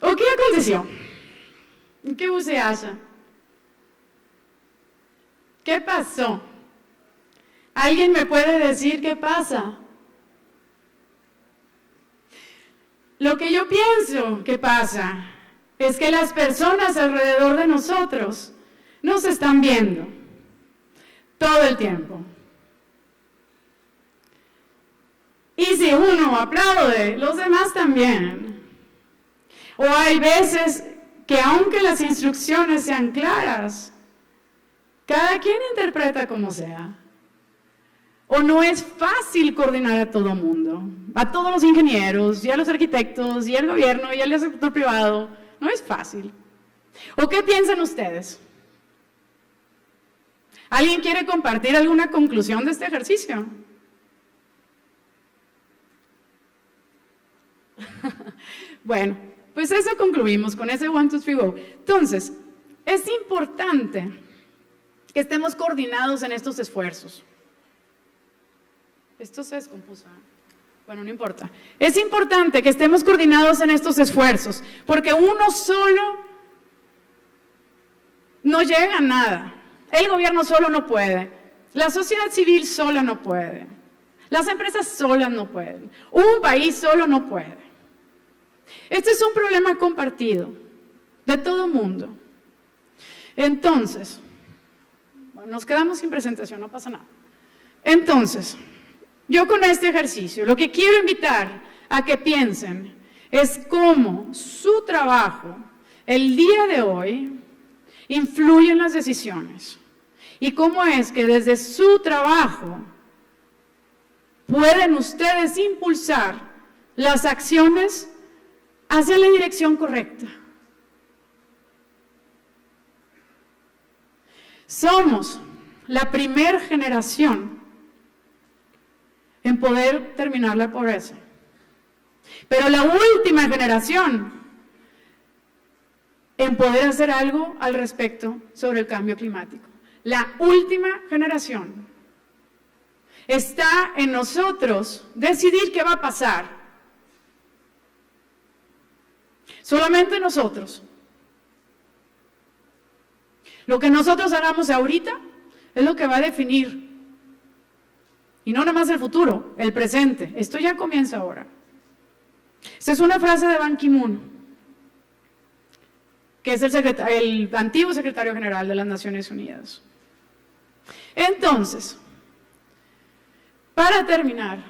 O que aconteceu? O que você acha? ¿Qué pasó? ¿Alguien me puede decir qué pasa? Lo que yo pienso que pasa es que las personas alrededor de nosotros nos están viendo todo el tiempo. Y si uno aplaude, los demás también. O hay veces que aunque las instrucciones sean claras, cada quien interpreta como sea. O no es fácil coordinar a todo el mundo, a todos los ingenieros, y a los arquitectos, y al gobierno, y al sector privado. No es fácil. ¿O qué piensan ustedes? ¿Alguien quiere compartir alguna conclusión de este ejercicio? Bueno, pues eso concluimos con ese 1, 2, 3, go. Entonces, es importante que estemos coordinados en estos esfuerzos. Esto se descompuso. Bueno, no importa. Es importante que estemos coordinados en estos esfuerzos, porque uno solo no llega a nada. El gobierno solo no puede. La sociedad civil sola no puede. Las empresas solas no pueden. Un país solo no puede. Este es un problema compartido de todo el mundo. Entonces, bueno, nos quedamos sin presentación, no pasa nada. Entonces, yo con este ejercicio, lo que quiero invitar a que piensen es cómo su trabajo, el día de hoy, influye en las decisiones. Y cómo es que desde su trabajo pueden ustedes impulsar las acciones hacia la dirección correcta. Somos la primera generación en poder terminar la pobreza. Pero la última generación en poder hacer algo al respecto sobre el cambio climático. La última generación. Está en nosotros decidir qué va a pasar. Solamente nosotros. Lo que nosotros hagamos ahorita es lo que va a definir. Y no nada más el futuro, el presente. Esto ya comienza ahora. Esta es una frase de Ban Ki-moon, que es el antiguo secretario general de las Naciones Unidas. Entonces, para terminar,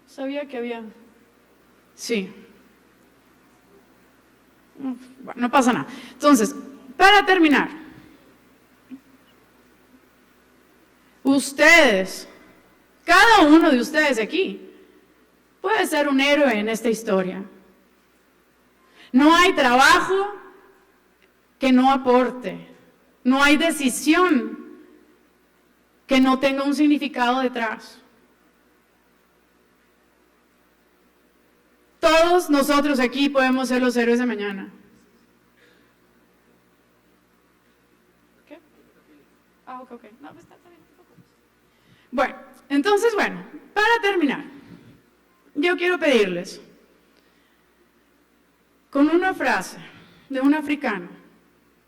Sabía que había... Sí. Bueno, no pasa nada. Entonces, para terminar, ustedes, cada uno de ustedes aquí, puede ser un héroe en esta historia. No hay trabajo que no aporte, no hay decisión que no tenga un significado detrás. Todos nosotros aquí podemos ser los héroes de mañana. ¿Qué? Ah, ok. No, pues está bien. Bueno, entonces, para terminar, yo quiero pedirles, con una frase de un africano,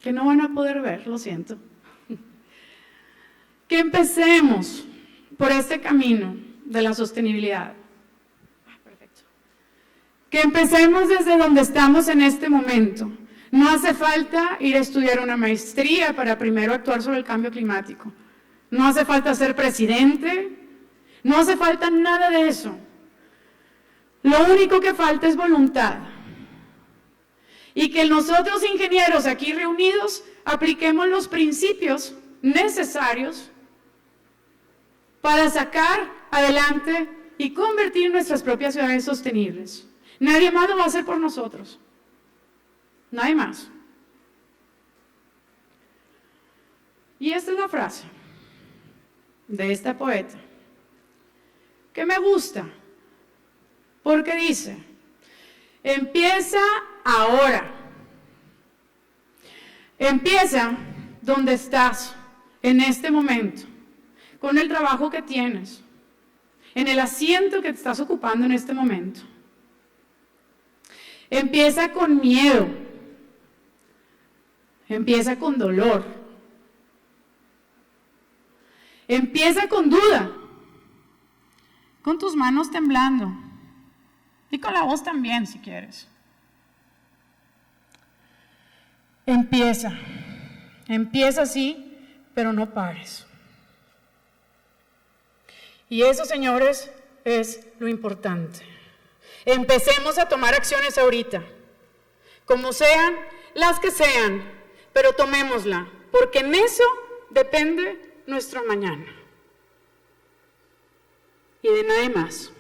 que no van a poder ver, lo siento, que empecemos por este camino de la sostenibilidad. Que empecemos desde donde estamos en este momento. No hace falta ir a estudiar una maestría para primero actuar sobre el cambio climático. No hace falta ser presidente, no hace falta nada de eso. Lo único que falta es voluntad. Y que nosotros ingenieros aquí reunidos apliquemos los principios necesarios para sacar adelante y convertir nuestras propias ciudades sostenibles. Nadie más lo va a hacer por nosotros. Nadie más. Y esta es la frase de esta poeta, que me gusta, porque dice, empieza ahora. Empieza donde estás, en este momento, con el trabajo que tienes, en el asiento que te estás ocupando en este momento. Empieza con miedo, empieza con dolor, empieza con duda, con tus manos temblando y con la voz también si quieres. Empieza así, pero no pares. Y eso, señores, es lo importante. Empecemos a tomar acciones ahorita, como sean, las que sean, pero tomémosla, porque en eso depende nuestro mañana. Y de nadie más.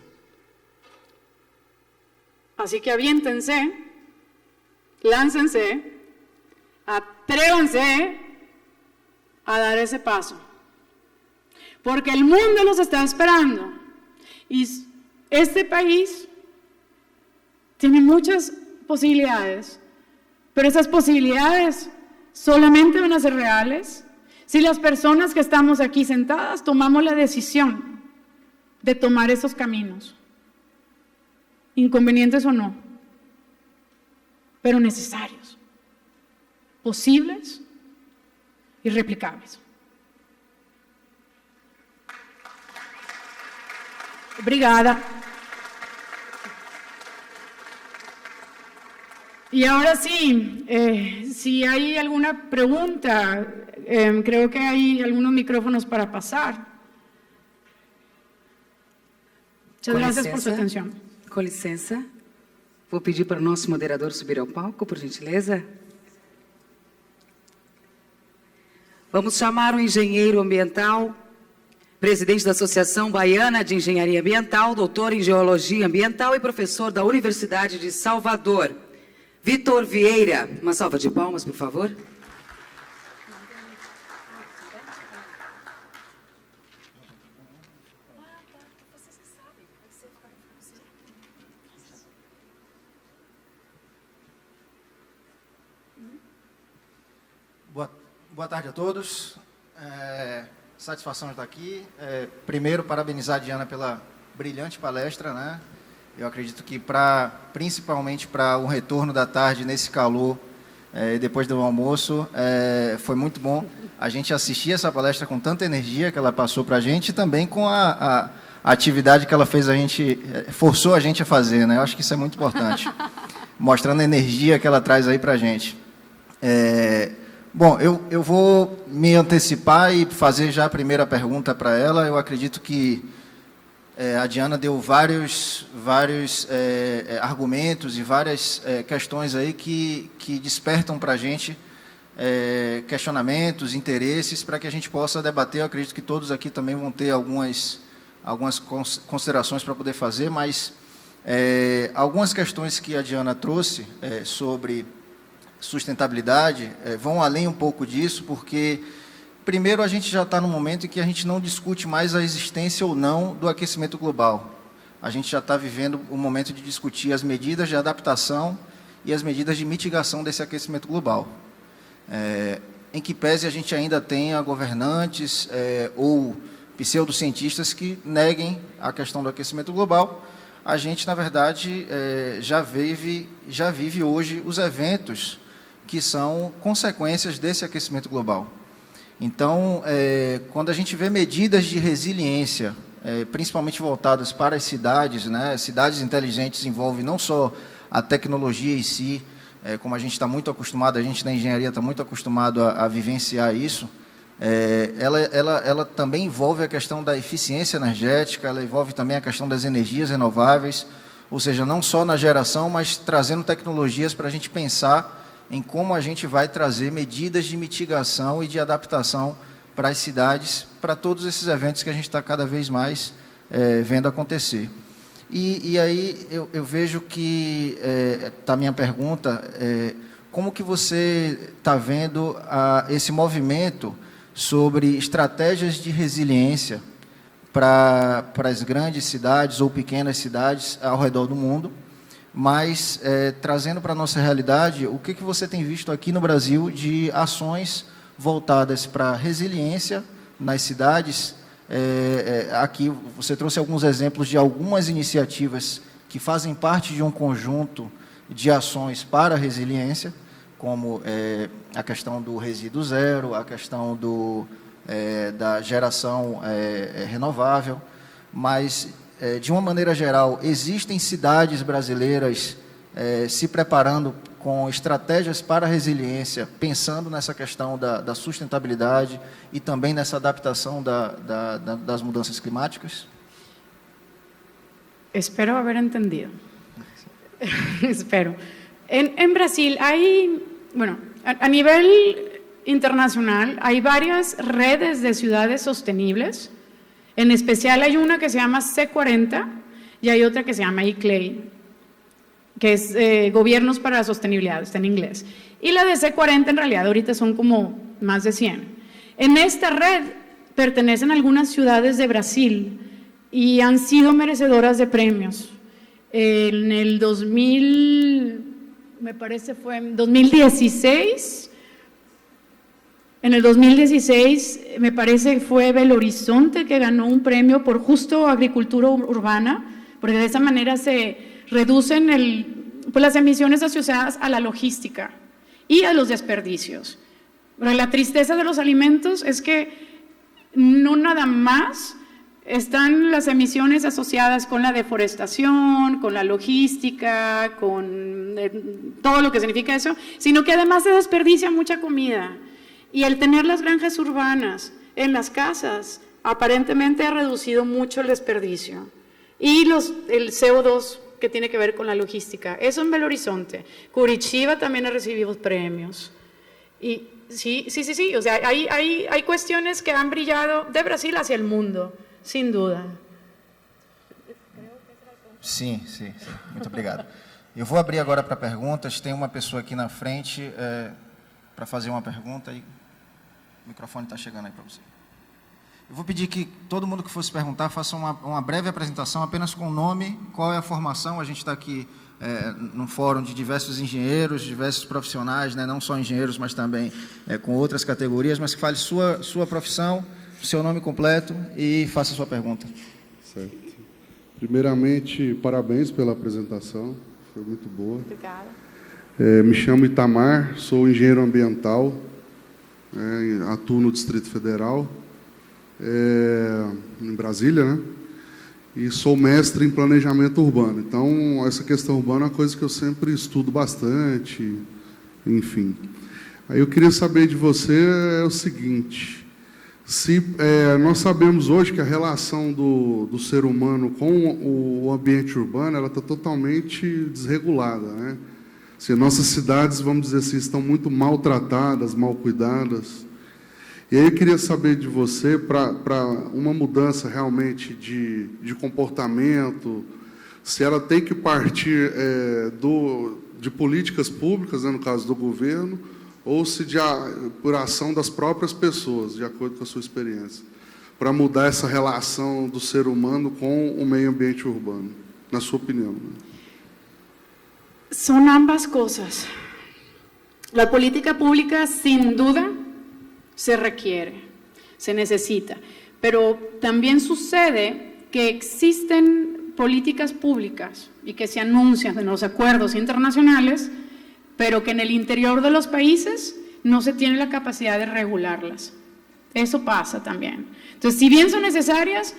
Así que aviéntense, láncense, atrévanse a dar ese paso. Porque el mundo los está esperando. Y este país tiene muchas posibilidades, pero esas posibilidades solamente van a ser reales si las personas que estamos aquí sentadas tomamos la decisión de tomar esos caminos, inconvenientes o no, pero necesarios, posibles y replicables. Obrigada. Y ahora sí, si hay alguna pregunta, creo que hay algunos micrófonos para pasar. Muchas gracias por su atenção. Com licença, vou pedir para o nosso moderador subir ao palco, por gentileza. Vamos chamar o engenheiro ambiental, presidente da Associação Baiana de Engenharia Ambiental, doutor em Geologia Ambiental e professor da Universidade de Salvador, Vitor Vieira. Uma salva de palmas, por favor. Boa tarde a todos. Satisfação de estar aqui. Primeiro, parabenizar a Diana pela brilhante palestra, né? Eu acredito que principalmente para o retorno da tarde nesse calor, depois do almoço, foi muito bom a gente assistir essa palestra com tanta energia que ela passou para a gente e também com a atividade que ela fez forçou a gente a fazer, né? Eu acho que isso é muito importante, mostrando a energia que ela traz aí para a gente. Bom, eu vou me antecipar e fazer já a primeira pergunta para ela. Eu acredito que A Diana deu vários argumentos e várias questões aí que despertam para a gente questionamentos, interesses, para que a gente possa debater. Eu acredito que todos aqui também vão ter algumas considerações para poder fazer, mas algumas questões que a Diana trouxe sobre sustentabilidade vão além um pouco disso, porque, primeiro, a gente já está no momento em que a gente não discute mais a existência ou não do aquecimento global. A gente já está vivendo o momento de discutir as medidas de adaptação e as medidas de mitigação desse aquecimento global. Em que pese a gente ainda tenha governantes ou pseudocientistas que neguem a questão do aquecimento global, a gente, na verdade, já vive hoje os eventos que são consequências desse aquecimento global. Então, quando a gente vê medidas de resiliência, principalmente voltadas para as cidades, né, cidades inteligentes envolvem não só a tecnologia em si, como a gente está muito acostumado, a gente na engenharia está muito acostumado a vivenciar isso, ela também envolve a questão da eficiência energética, ela envolve também a questão das energias renováveis, ou seja, não só na geração, mas trazendo tecnologias para a gente pensar em como a gente vai trazer medidas de mitigação e de adaptação para as cidades, para todos esses eventos que a gente está cada vez mais vendo acontecer. E aí eu vejo que, tá a minha pergunta, como que você está vendo esse movimento sobre estratégias de resiliência para as grandes cidades ou pequenas cidades ao redor do mundo, mas trazendo para a nossa realidade, o que você tem visto aqui no Brasil de ações voltadas para resiliência nas cidades? Aqui você trouxe alguns exemplos de algumas iniciativas que fazem parte de um conjunto de ações para a resiliência, como a questão do resíduo zero, a questão da geração renovável, mas, de uma maneira geral, existem cidades brasileiras se preparando com estratégias para a resiliência, pensando nessa questão da sustentabilidade e também nessa adaptação das mudanças climáticas? Espero haber entendido. Espero. En Brasil hay, bueno, a nivel internacional hay varias redes de ciudades sostenibles. En especial hay una que se llama C40 y hay otra que se llama ICLEI, que es Gobiernos para la Sostenibilidad, está en inglés. Y la de C40 en realidad ahorita son como más de 100. En esta red pertenecen algunas ciudades de Brasil y han sido merecedoras de premios. En el 2000, me parece fue en 2016, en el 2016 me parece fue Belo Horizonte que ganó un premio por justo agricultura urbana, porque de esa manera se reducen las emisiones asociadas a la logística y a los desperdicios. Pero la tristeza de los alimentos es que no nada más están las emisiones asociadas con la deforestación, con la logística, con todo lo que significa eso, sino que además se desperdicia mucha comida. Y el tener las granjas urbanas en las casas aparentemente ha reducido mucho el desperdicio. Y el CO2 que tiene que ver con la logística. Eso en Belo Horizonte. Curitiba también ha recibido premios. Y sí. O sea, hay cuestiones que han brillado de Brasil hacia el mundo, sin duda. Sim. Muito obrigado. Eu vou abrir agora para perguntas. Tem uma pessoa aqui na frente para fazer uma pergunta. E o microfone está chegando aí para você. Eu vou pedir que todo mundo que fosse perguntar faça uma breve apresentação, apenas com o nome, qual é a formação. A gente está aqui num fórum de diversos engenheiros, diversos profissionais, né, não só engenheiros, mas também com outras categorias, mas que fale sua profissão, seu nome completo e faça a sua pergunta. Certo. Primeiramente, parabéns pela apresentação, foi muito boa. Obrigada. Me chamo Itamar, sou engenheiro ambiental, atuo no Distrito Federal, em Brasília, né? E sou mestre em planejamento urbano. Então, essa questão urbana é uma coisa que eu sempre estudo bastante, enfim. Aí eu queria saber de você o seguinte: Nós sabemos hoje que a relação do ser humano com o ambiente urbano ela está totalmente desregulada, né? Se nossas cidades, vamos dizer assim, estão muito maltratadas, mal cuidadas. E aí eu queria saber de você, para uma mudança realmente de comportamento, se ela tem que partir de políticas públicas, né, no caso do governo, ou se por ação das próprias pessoas, de acordo com a sua experiência, para mudar essa relação do ser humano com o meio ambiente urbano, na sua opinião. Son ambas cosas. La política pública, sin duda, se requiere, se necesita, pero también sucede que existen políticas públicas y que se anuncian en los acuerdos internacionales, pero que en el interior de los países no se tiene la capacidad de regularlas. Eso pasa también. Entonces, si bien son necesarias,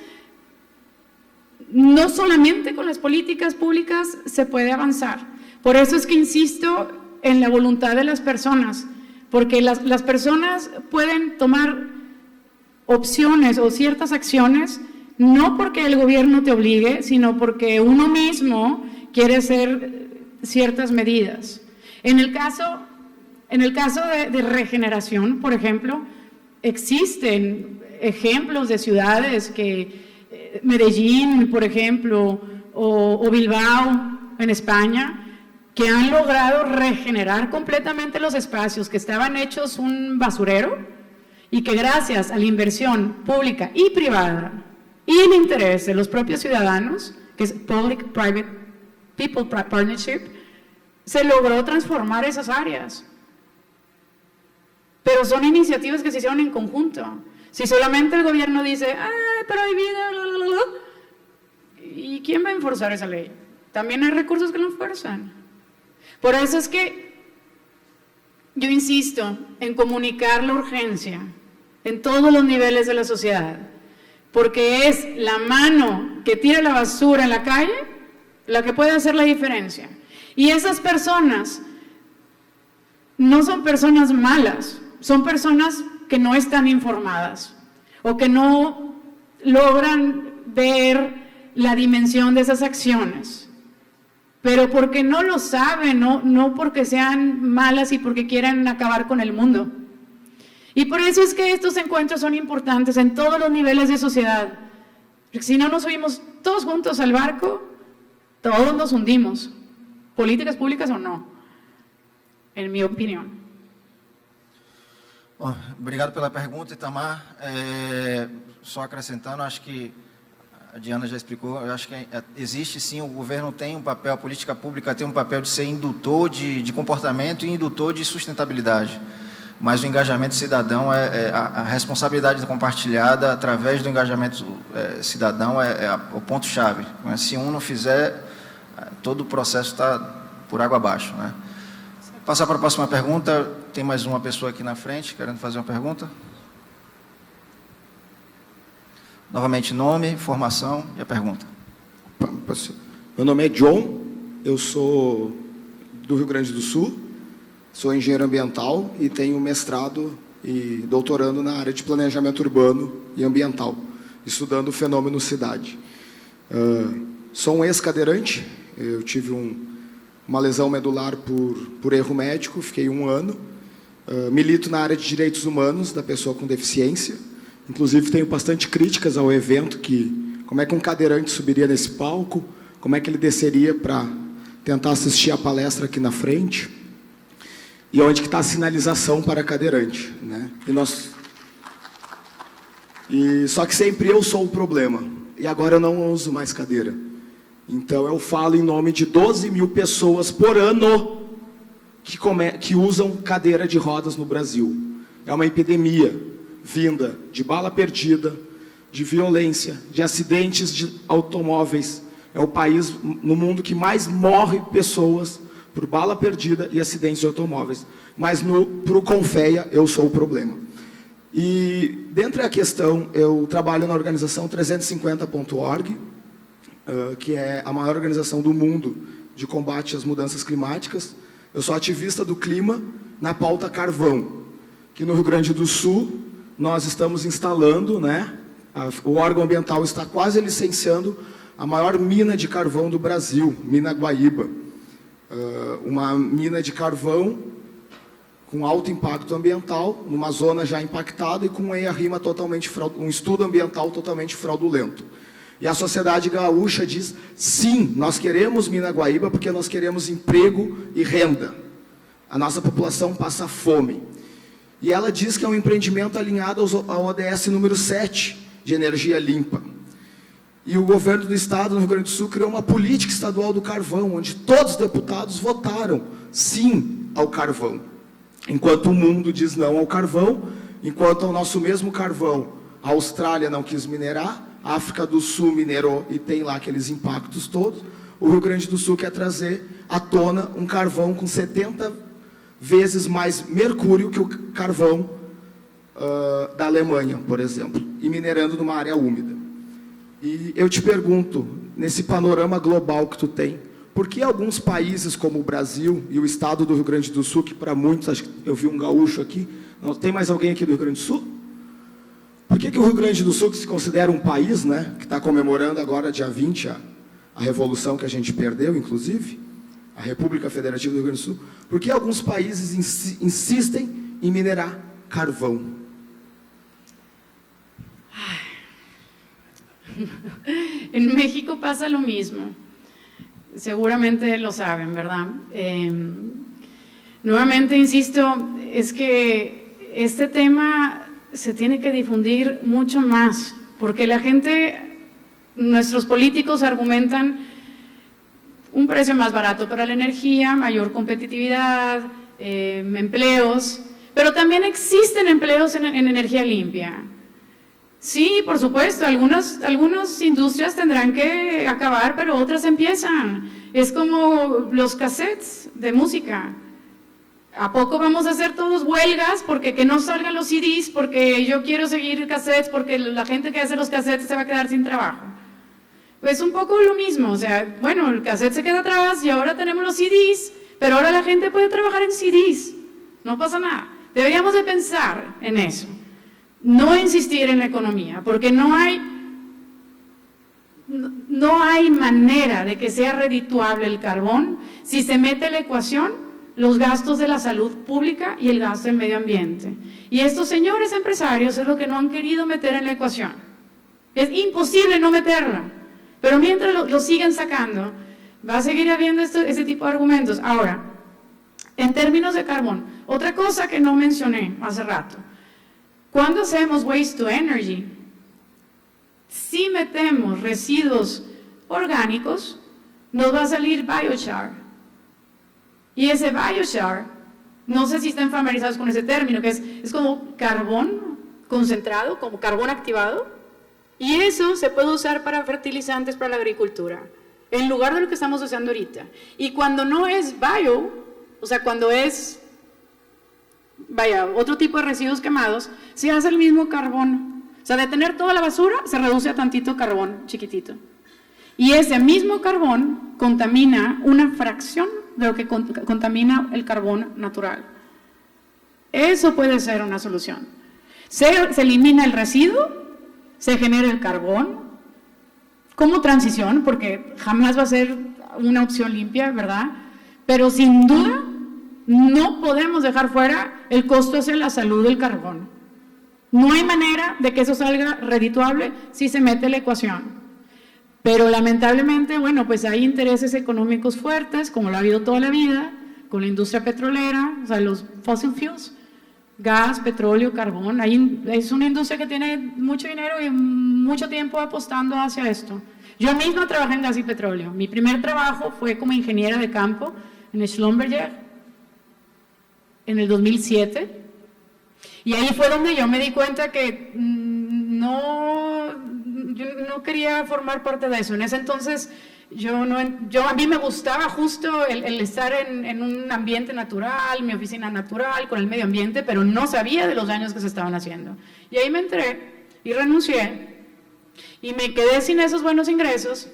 no solamente con las políticas públicas se puede avanzar. Por eso es que insisto en la voluntad de las personas, porque las personas pueden tomar opciones o ciertas acciones, no porque el gobierno te obligue, sino porque uno mismo quiere hacer ciertas medidas. En el caso de regeneración, por ejemplo, existen ejemplos de ciudades que Medellín, por ejemplo, o Bilbao, en España, que han logrado regenerar completamente los espacios que estaban hechos un basurero y que gracias a la inversión pública y privada y el interés de los propios ciudadanos, que es Public-Private People Partnership, se logró transformar esas áreas. Pero son iniciativas que se hicieron en conjunto. Si solamente el gobierno dice, pero hay vida, bla, bla, bla, ¿y quién va a enforzar esa ley? También hay recursos que lo enfuerzan. Por eso es que yo insisto en comunicar la urgencia en todos los niveles de la sociedad, porque es la mano que tira la basura en la calle la que puede hacer la diferencia. Y esas personas no son personas malas, son personas que no están informadas o que no logran ver la dimensión de esas acciones. Pero porque no lo saben, no porque sean malas y porque quieran acabar con el mundo. Y por eso es que estos encuentros son importantes en todos los niveles de sociedad. Porque si no nos subimos todos juntos al barco, todos nos hundimos, políticas públicas o no, en mi opinión. Bom, obrigado pela pergunta, Itamar. Só acrescentando, acho que a Diana já explicou, eu acho que existe sim, o governo tem um papel, a política pública tem um papel de ser indutor de comportamento e indutor de sustentabilidade. Mas o engajamento cidadão, a responsabilidade compartilhada através do engajamento cidadão é o ponto-chave. Se um não fizer, todo o processo está por água abaixo, né? Passar para a próxima pergunta, tem mais uma pessoa aqui na frente querendo fazer uma pergunta. Novamente, nome, formação e a pergunta. Meu nome é John, eu sou do Rio Grande do Sul, sou engenheiro ambiental e tenho mestrado e doutorando na área de planejamento urbano e ambiental, estudando o fenômeno cidade. Sou um ex-cadeirante, eu tive uma lesão medular por erro médico, fiquei 1 ano, milito na área de direitos humanos da pessoa com deficiência. Inclusive, tenho bastante críticas ao evento, como é que um cadeirante subiria nesse palco, como é que ele desceria para tentar assistir a palestra aqui na frente, e onde que está a sinalização para cadeirante, né? Só que sempre eu sou o problema, e agora eu não uso mais cadeira. Então, eu falo em nome de 12 mil pessoas por ano que usam cadeira de rodas no Brasil. É uma epidemia vinda de bala perdida, de violência, de acidentes de automóveis. É o país no mundo que mais morre pessoas por bala perdida e acidentes de automóveis. Mas para o Confeia, eu sou o problema. E, dentro da questão, eu trabalho na organização 350.org, que é a maior organização do mundo de combate às mudanças climáticas. Eu sou ativista do clima na pauta carvão, que no Rio Grande do Sul nós estamos instalando, né, o órgão ambiental está quase licenciando a maior mina de carvão do Brasil, Mina Guaíba. Uma mina de carvão com alto impacto ambiental, numa zona já impactada e com um estudo ambiental totalmente fraudulento. E a sociedade gaúcha diz, sim, nós queremos Mina Guaíba porque nós queremos emprego e renda. A nossa população passa fome. E ela diz que é um empreendimento alinhado ao ODS número 7, de energia limpa. E o governo do estado, no Rio Grande do Sul, criou uma política estadual do carvão, onde todos os deputados votaram sim ao carvão. Enquanto o mundo diz não ao carvão, enquanto ao nosso mesmo carvão, a Austrália não quis minerar, a África do Sul minerou e tem lá aqueles impactos todos, o Rio Grande do Sul quer trazer à tona um carvão com 70 vezes mais mercúrio que o carvão da Alemanha, por exemplo, e minerando numa área úmida. E eu te pergunto, nesse panorama global que tu tem, por que alguns países como o Brasil e o estado do Rio Grande do Sul, que para muitos, acho que eu vi um gaúcho aqui, não tem mais alguém aqui do Rio Grande do Sul? Por que o Rio Grande do Sul, que se considera um país, né, que está comemorando agora, dia 20, a revolução que a gente perdeu, inclusive, a República Federativa do Rio Grande do Sul, por que alguns países insistem em minerar carvão? En México pasa lo mismo, seguramente lo saben, ¿verdad? Nuevamente insisto, es que este tema se tiene que difundir mucho más, porque la gente, nuestros políticos argumentan un precio más barato para la energía, mayor competitividad, empleos, pero también existen empleos en energía limpia. Sí, por supuesto, algunas industrias tendrán que acabar, pero otras empiezan. Es como los cassettes de música. ¿A poco vamos a hacer todos huelgas porque que no salgan los CDs, porque yo quiero seguir cassettes, porque la gente que hace los cassettes se va a quedar sin trabajo? Pues un poco lo mismo, o sea, bueno, el cassette se queda atrás y ahora tenemos los CDs, pero ahora la gente puede trabajar en CDs, no pasa nada. Deberíamos de pensar en eso. No insistir en la economía, porque no hay manera de que sea redituable el carbón si se mete en la ecuación los gastos de la salud pública y el gasto del medio ambiente. Y estos señores empresarios es lo que no han querido meter en la ecuación. Es imposible no meterla, pero mientras lo siguen sacando, va a seguir habiendo ese tipo de argumentos. Ahora, en términos de carbón, otra cosa que no mencioné hace rato, cuando hacemos waste to energy, si metemos residuos orgánicos, nos va a salir biochar. Y ese biochar, no sé si están familiarizados con ese término, que es como carbón concentrado, como carbón activado, y eso se puede usar para fertilizantes para la agricultura, en lugar de lo que estamos usando ahorita. Y cuando no es bio, o sea, cuando es otro tipo de residuos quemados, se hace el mismo carbón. O sea, de tener toda la basura, se reduce a tantito carbón chiquitito. Y ese mismo carbón contamina una fracción de lo que contamina el carbón natural. Eso puede ser una solución. Se elimina el residuo, se genera el carbón como transición, porque jamás va a ser una opción limpia, ¿verdad? Pero sin duda, no podemos dejar fuera el costo hacia la salud del carbón. No hay manera de que eso salga redituable si se mete la ecuación. Pero lamentablemente, bueno, pues hay intereses económicos fuertes, como lo ha habido toda la vida, con la industria petrolera, o sea, los fossil fuels, gas, petróleo, carbón. Es una industria que tiene mucho dinero y mucho tiempo apostando hacia esto. Yo misma trabajé en gas y petróleo. Mi primer trabajo fue como ingeniera de campo en Schlumberger, en el 2007, y ahí fue donde yo me di cuenta que yo no quería formar parte de eso. En ese entonces, a mí me gustaba justo el estar en un ambiente natural, mi oficina natural, con el medio ambiente, pero no sabía de los daños que se estaban haciendo. Y ahí me entré y renuncié, y me quedé sin esos buenos ingresos,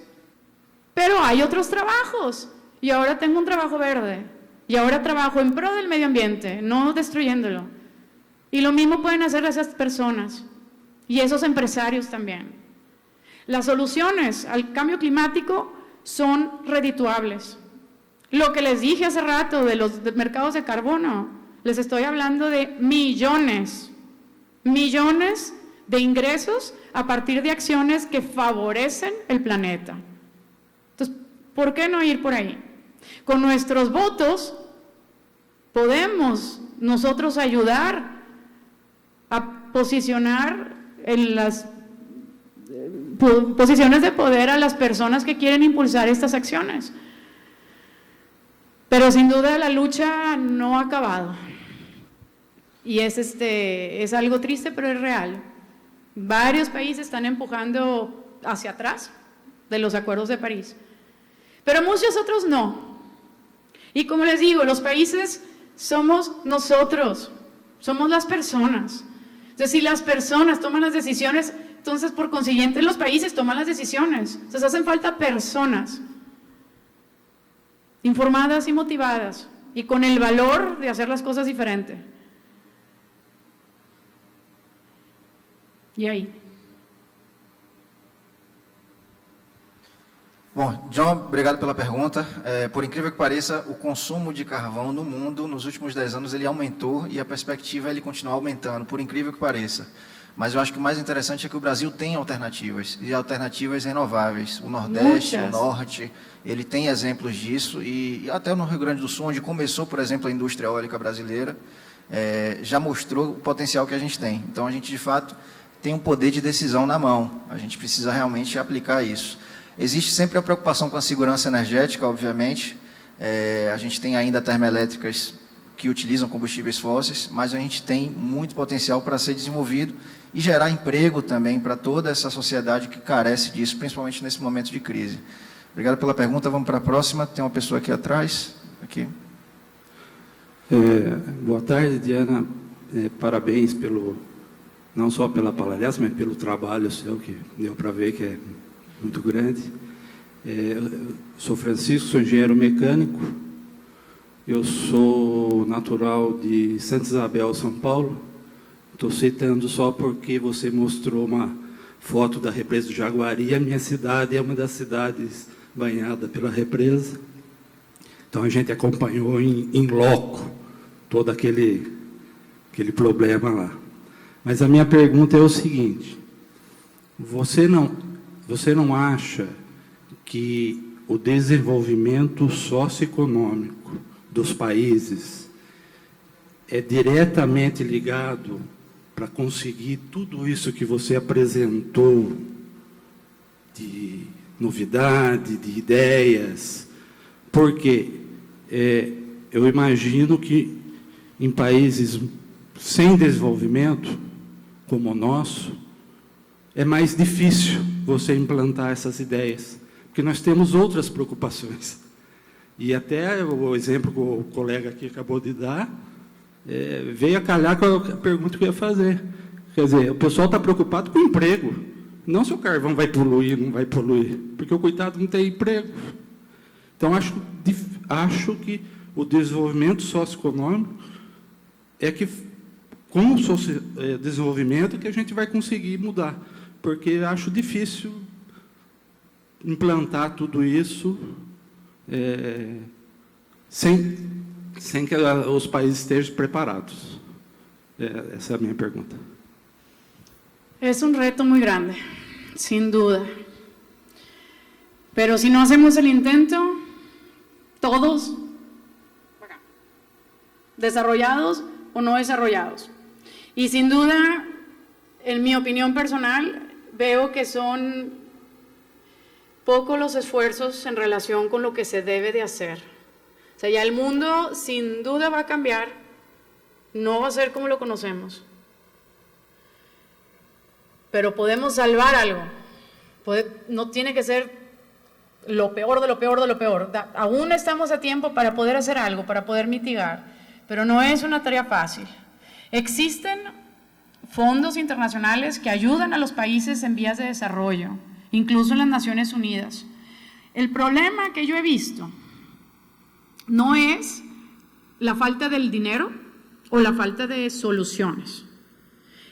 pero hay otros trabajos, y ahora tengo un trabajo verde. Y ahora trabajo en pro del medio ambiente, no destruyéndolo. Y lo mismo pueden hacer esas personas y esos empresarios también. Las soluciones al cambio climático son redituables. Lo que les dije hace rato de los mercados de carbono, les estoy hablando de millones de ingresos a partir de acciones que favorecen el planeta. Entonces, ¿por qué no ir por ahí? Con nuestros votos podemos nosotros ayudar a posicionar en las posiciones de poder a las personas que quieren impulsar estas acciones. Pero sin duda la lucha no ha acabado. Y es algo triste, pero es real. Varios países están empujando hacia atrás de los acuerdos de París, pero muchos otros no. Y como les digo, los países somos nosotros, somos las personas. Entonces, si las personas toman las decisiones, entonces por consiguiente los países toman las decisiones. Entonces hacen falta personas informadas y motivadas y con el valor de hacer las cosas diferente. E aí? Bom, John, obrigado pela pergunta. Por incrível que pareça, o consumo de carvão no mundo, nos últimos 10 anos, ele aumentou e a perspectiva é ele continuar aumentando, por incrível que pareça. Mas eu acho que o mais interessante é que o Brasil tem alternativas, e alternativas renováveis. O Nordeste, o Norte, ele tem exemplos disso, e até no Rio Grande do Sul, onde começou, por exemplo, a indústria eólica brasileira, já mostrou o potencial que a gente tem. Então, a gente, de fato, tem um poder de decisão na mão. A gente precisa realmente aplicar isso. Existe sempre a preocupação com a segurança energética, obviamente. A gente tem ainda termoelétricas que utilizam combustíveis fósseis, mas a gente tem muito potencial para ser desenvolvido e gerar emprego também para toda essa sociedade que carece disso, principalmente nesse momento de crise. Obrigado pela pergunta. Vamos para a próxima. Tem uma pessoa aqui atrás. Aqui. Boa tarde, Diana. Parabéns não só pela palestra, mas pelo trabalho seu, que deu para ver que é muito grande. Sou Francisco, sou engenheiro mecânico. Eu sou natural de Santa Isabel, São Paulo. Estou citando só porque você mostrou uma foto da represa do Jaguari. A minha cidade é uma das cidades banhada pela represa. Então a gente acompanhou em loco todo aquele problema lá. Mas a minha pergunta é o seguinte: você não acha que o desenvolvimento socioeconômico dos países é diretamente ligado para conseguir tudo isso que você apresentou de novidade, de ideias? Porque eu imagino que em países sem desenvolvimento, como o nosso, é mais difícil você implantar essas ideias, porque nós temos outras preocupações. E até o exemplo que o colega aqui acabou de dar, veio a calhar com a pergunta que eu ia fazer. Quer dizer, o pessoal está preocupado com o emprego, não se o carvão vai poluir, não vai poluir, porque o coitado não tem emprego. Então, acho que o desenvolvimento socioeconômico é que, com o desenvolvimento, que a gente vai conseguir mudar, porque acho difícil implantar tudo isso sem que os países estejam preparados. Essa é a minha pergunta. É reto muito grande, sin duda. Pero si no hacemos el intento, todos, desarrollados o no desarrollados. Y sin duda, en mi opinión personal, veo que son pocos los esfuerzos en relación con lo que se debe de hacer. O sea, ya el mundo sin duda va a cambiar, no va a ser como lo conocemos. Pero podemos salvar algo. No tiene que ser lo peor de lo peor de lo peor. Aún estamos a tiempo para poder hacer algo, para poder mitigar, pero no es una tarea fácil. Existen fondos internacionales que ayudan a los países en vías de desarrollo, incluso en las Naciones Unidas. El problema que yo he visto no es la falta del dinero, o la falta de soluciones.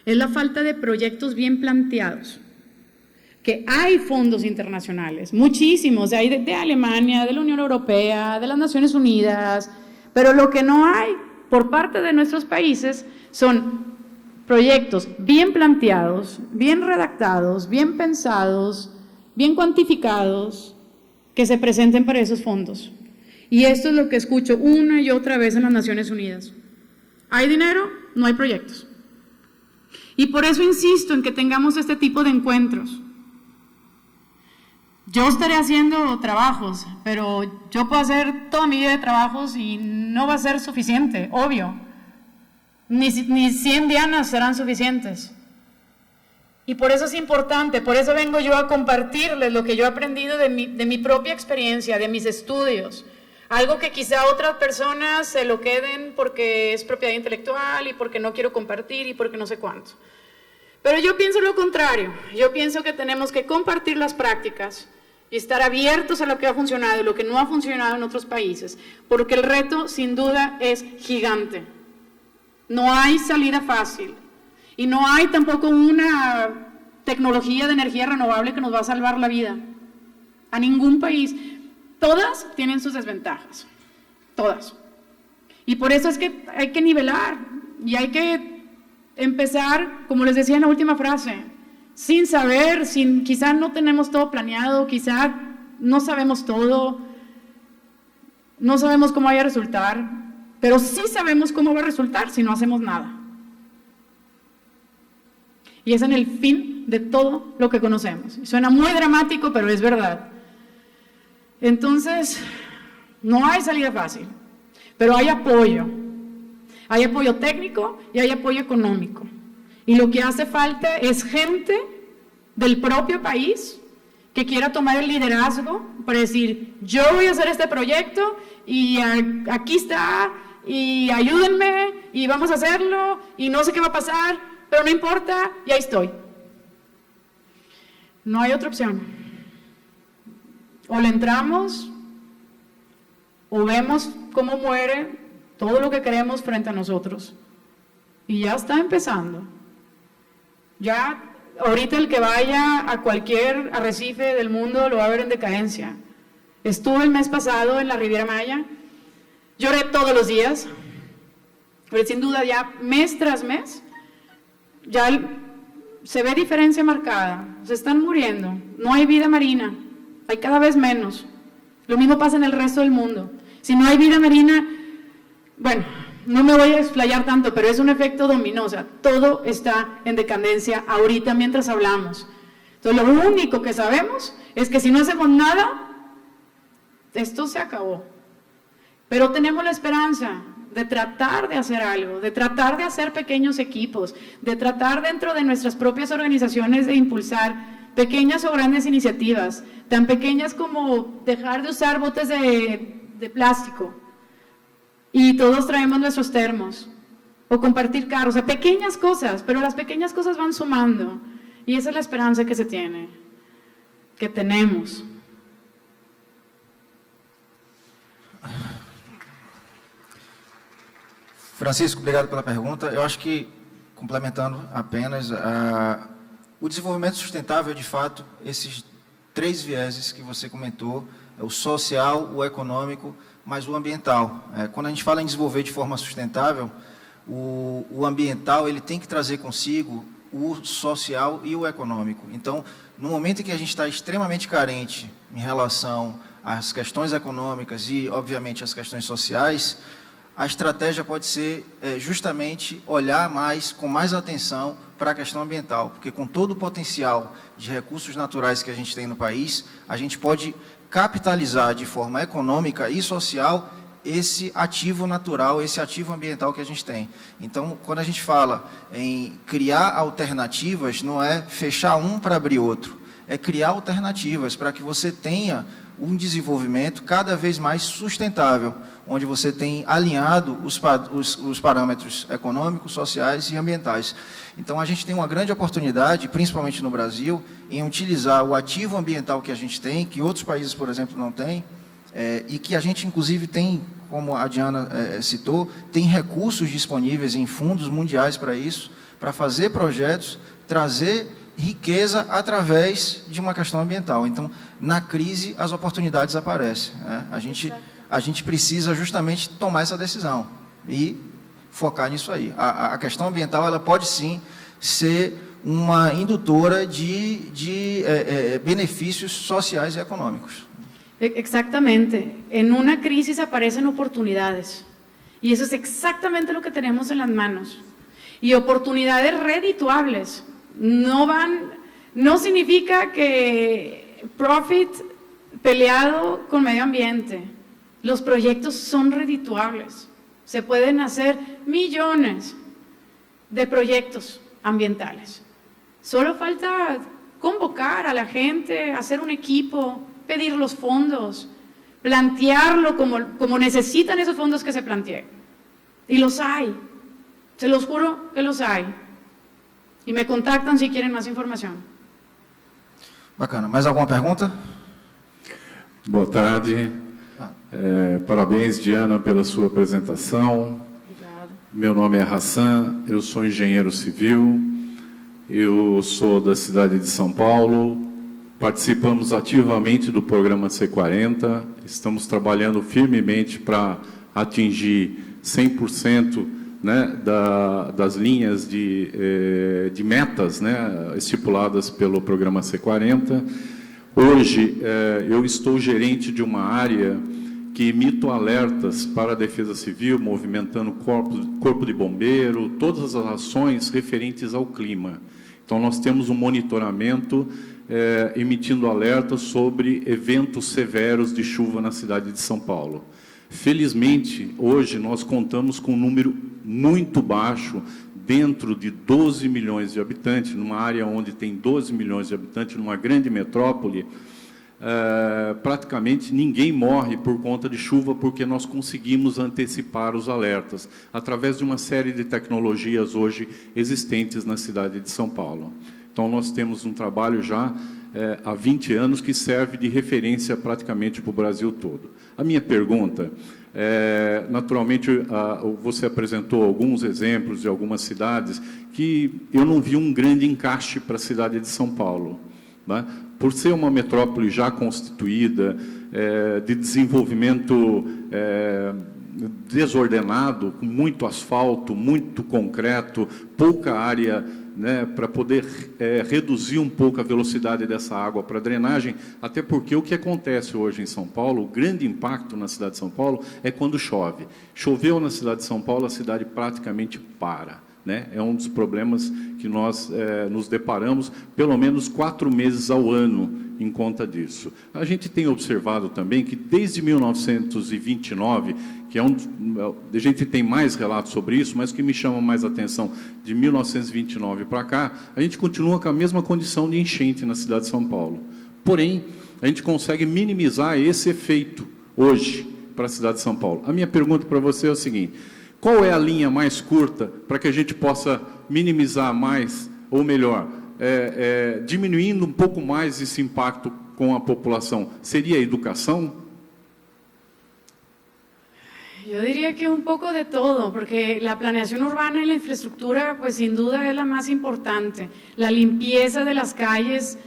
Es la falta de proyectos bien planteados. Que hay fondos internacionales, muchísimos, hay de Alemania, de la Unión Europea, de las Naciones Unidas, pero lo que no hay por parte de nuestros países son proyectos bien planteados, bien redactados, bien pensados, bien cuantificados, que se presenten para esos fondos. Y esto es lo que escucho una y otra vez en las Naciones Unidas. Hay dinero, no hay proyectos. Y por eso insisto en que tengamos este tipo de encuentros. Yo estaré haciendo trabajos, pero yo puedo hacer toda mi vida de trabajos y no va a ser suficiente, obvio. Ni 100 dianas serán suficientes. Y por eso es importante, por eso vengo yo a compartirles lo que yo he aprendido de mi propia experiencia, de mis estudios. Algo que quizá otras personas se lo queden porque es propiedad intelectual y porque no quiero compartir y porque no sé cuánto. Pero yo pienso lo contrario, yo pienso que tenemos que compartir las prácticas y estar abiertos a lo que ha funcionado y lo que no ha funcionado en otros países, porque el reto sin duda es gigante. No hay salida fácil y no hay tampoco una tecnología de energía renovable que nos va a salvar la vida a ningún país. Todas tienen sus desventajas, todas. Y por eso es que hay que nivelar y hay que empezar, como les decía en la última frase, sin saber, quizá no tenemos todo planeado, quizá no sabemos todo, no sabemos cómo vaya a resultar, pero sí sabemos cómo va a resultar si no hacemos nada. Y es en el fin de todo lo que conocemos. Y suena muy dramático, pero es verdad. Entonces, no hay salida fácil, pero hay apoyo. Hay apoyo técnico y hay apoyo económico. Y lo que hace falta es gente del propio país que quiera tomar el liderazgo para decir, yo voy a hacer este proyecto y aquí está, y ayúdenme, y vamos a hacerlo, y no sé qué va a pasar, pero no importa, y ahí estoy. No hay otra opción. O le entramos, o vemos cómo muere todo lo que queremos frente a nosotros. Y ya está empezando. Ya, ahorita el que vaya a cualquier arrecife del mundo lo va a ver en decadencia. Estuve el mes pasado en la Riviera Maya, lloré todos los días, pero sin duda ya mes tras mes, ya se ve diferencia marcada, se están muriendo, no hay vida marina, hay cada vez menos. Lo mismo pasa en el resto del mundo. Si no hay vida marina, bueno, no me voy a explayar tanto, pero es un efecto dominó, o sea, todo está en decadencia ahorita mientras hablamos. Entonces, lo único que sabemos es que si no hacemos nada, esto se acabó. Pero tenemos la esperanza de tratar de hacer algo, de tratar de hacer pequeños equipos, de tratar dentro de nuestras propias organizaciones de impulsar pequeñas o grandes iniciativas, tan pequeñas como dejar de usar botes de plástico, y todos traemos nuestros termos, o compartir carros, o sea, pequeñas cosas, pero las pequeñas cosas van sumando, y esa es la esperanza que se tiene, que tenemos. Francisco, obrigado pela pergunta. Eu acho que, complementando apenas, o desenvolvimento sustentável, de fato, esses 3 vieses que você comentou, o social, o econômico, mas o ambiental. Quando a gente fala em desenvolver de forma sustentável, o ambiental ele tem que trazer consigo o social e o econômico. Então, no momento em que a gente está extremamente carente em relação às questões econômicas e, obviamente, às questões sociais, a estratégia pode ser justamente olhar com mais atenção para a questão ambiental, porque com todo o potencial de recursos naturais que a gente tem no país, a gente pode capitalizar de forma econômica e social esse ativo natural, esse ativo ambiental que a gente tem. Então, quando a gente fala em criar alternativas, não é fechar um para abrir outro, é criar alternativas para que você tenha um desenvolvimento cada vez mais sustentável, onde você tem alinhado os parâmetros econômicos, sociais e ambientais. Então, a gente tem uma grande oportunidade, principalmente no Brasil, em utilizar o ativo ambiental que a gente tem, que outros países, por exemplo, não têm, e que a gente, inclusive, tem como a Diana citou, tem recursos disponíveis em fundos mundiais para isso, para fazer projetos, trazer riqueza através de uma questão ambiental. Então, na crise, as oportunidades aparecem, né? A gente precisa justamente tomar essa decisão e focar nisso aí. A questão ambiental, ela pode sim ser uma indutora de benefícios sociais e econômicos. Exactamente. En una crisis aparecen oportunidades. Y eso es exactamente lo que tenemos en las manos. Y oportunidades redituables. No significa que profit peleado con medio ambiente. Los proyectos son redituables. Se pueden hacer millones de proyectos ambientales. Solo falta convocar a la gente, hacer un equipo, pedir los fondos, plantearlo como necesitan esos fondos que se planteen. Y los hay, se los juro que los hay. Y me contactan si quieren más información. Bacana. Mais alguma pergunta? Boa tarde. Parabéns, Diana, pela sua apresentação. Obrigada. Meu nome é Hassan, eu sou engenheiro civil, eu sou da cidade de São Paulo, participamos ativamente do programa C40, estamos trabalhando firmemente para atingir 100%, né, das linhas de metas, né, estipuladas pelo programa C40. Hoje, eu estou gerente de uma área que emito alertas para a Defesa Civil, movimentando o Corpo de Bombeiro, todas as ações referentes ao clima. Então, nós temos um monitoramento emitindo alertas sobre eventos severos de chuva na cidade de São Paulo. Felizmente, hoje, nós contamos com um número muito baixo, dentro de 12 milhões de habitantes, numa área onde tem 12 milhões de habitantes, numa grande metrópole, praticamente ninguém morre por conta de chuva, porque nós conseguimos antecipar os alertas, através de uma série de tecnologias hoje existentes na cidade de São Paulo. Então, nós temos um trabalho já há 20 anos que serve de referência praticamente para o Brasil todo. A minha pergunta, naturalmente, você apresentou alguns exemplos de algumas cidades que eu não vi um grande encaixe para a cidade de São Paulo, né? Por ser uma metrópole já constituída, de desenvolvimento desordenado, com muito asfalto, muito concreto, pouca área, né, para poder reduzir um pouco a velocidade dessa água para drenagem, até porque o que acontece hoje em São Paulo, o grande impacto na cidade de São Paulo é quando chove. Choveu na cidade de São Paulo, a cidade praticamente para. Né? É um dos problemas que nós nos deparamos, pelo menos 4 meses ao ano, em conta disso. A gente tem observado também que, desde 1929, que a gente tem mais relatos sobre isso, mas o que me chama mais atenção, de 1929 para cá, a gente continua com a mesma condição de enchente na cidade de São Paulo. Porém, a gente consegue minimizar esse efeito hoje para a cidade de São Paulo. A minha pergunta para você é o seguinte: qual é a linha mais curta para que a gente possa minimizar mais, ou melhor, diminuindo um pouco mais esse impacto com a população? Seria a educação? Yo diría que un poco de todo, porque la planeación urbana y la infraestructura, pues sin duda es la más importante. La limpieza de las calles,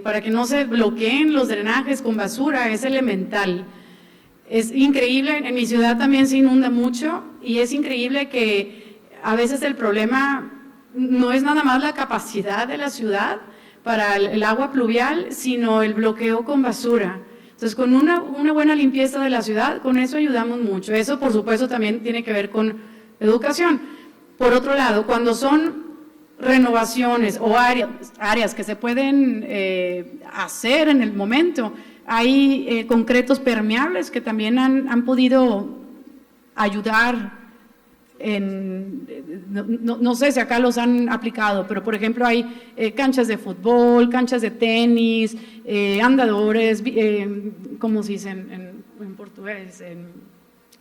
para que no se bloqueen los drenajes con basura, es elemental. Es increíble, en mi ciudad también se inunda mucho, y es increíble que a veces el problema no es nada más la capacidad de la ciudad para el agua pluvial, sino el bloqueo con basura. Entonces, con una buena limpieza de la ciudad, con eso ayudamos mucho. Eso, por supuesto, también tiene que ver con educación. Por otro lado, cuando son renovaciones o áreas que se pueden hacer en el momento, hay concretos permeables que también han podido ayudar no sé si acá los han aplicado, pero por ejemplo hay canchas de fútbol, canchas de tenis, andadores, ¿cómo se dice en portugués?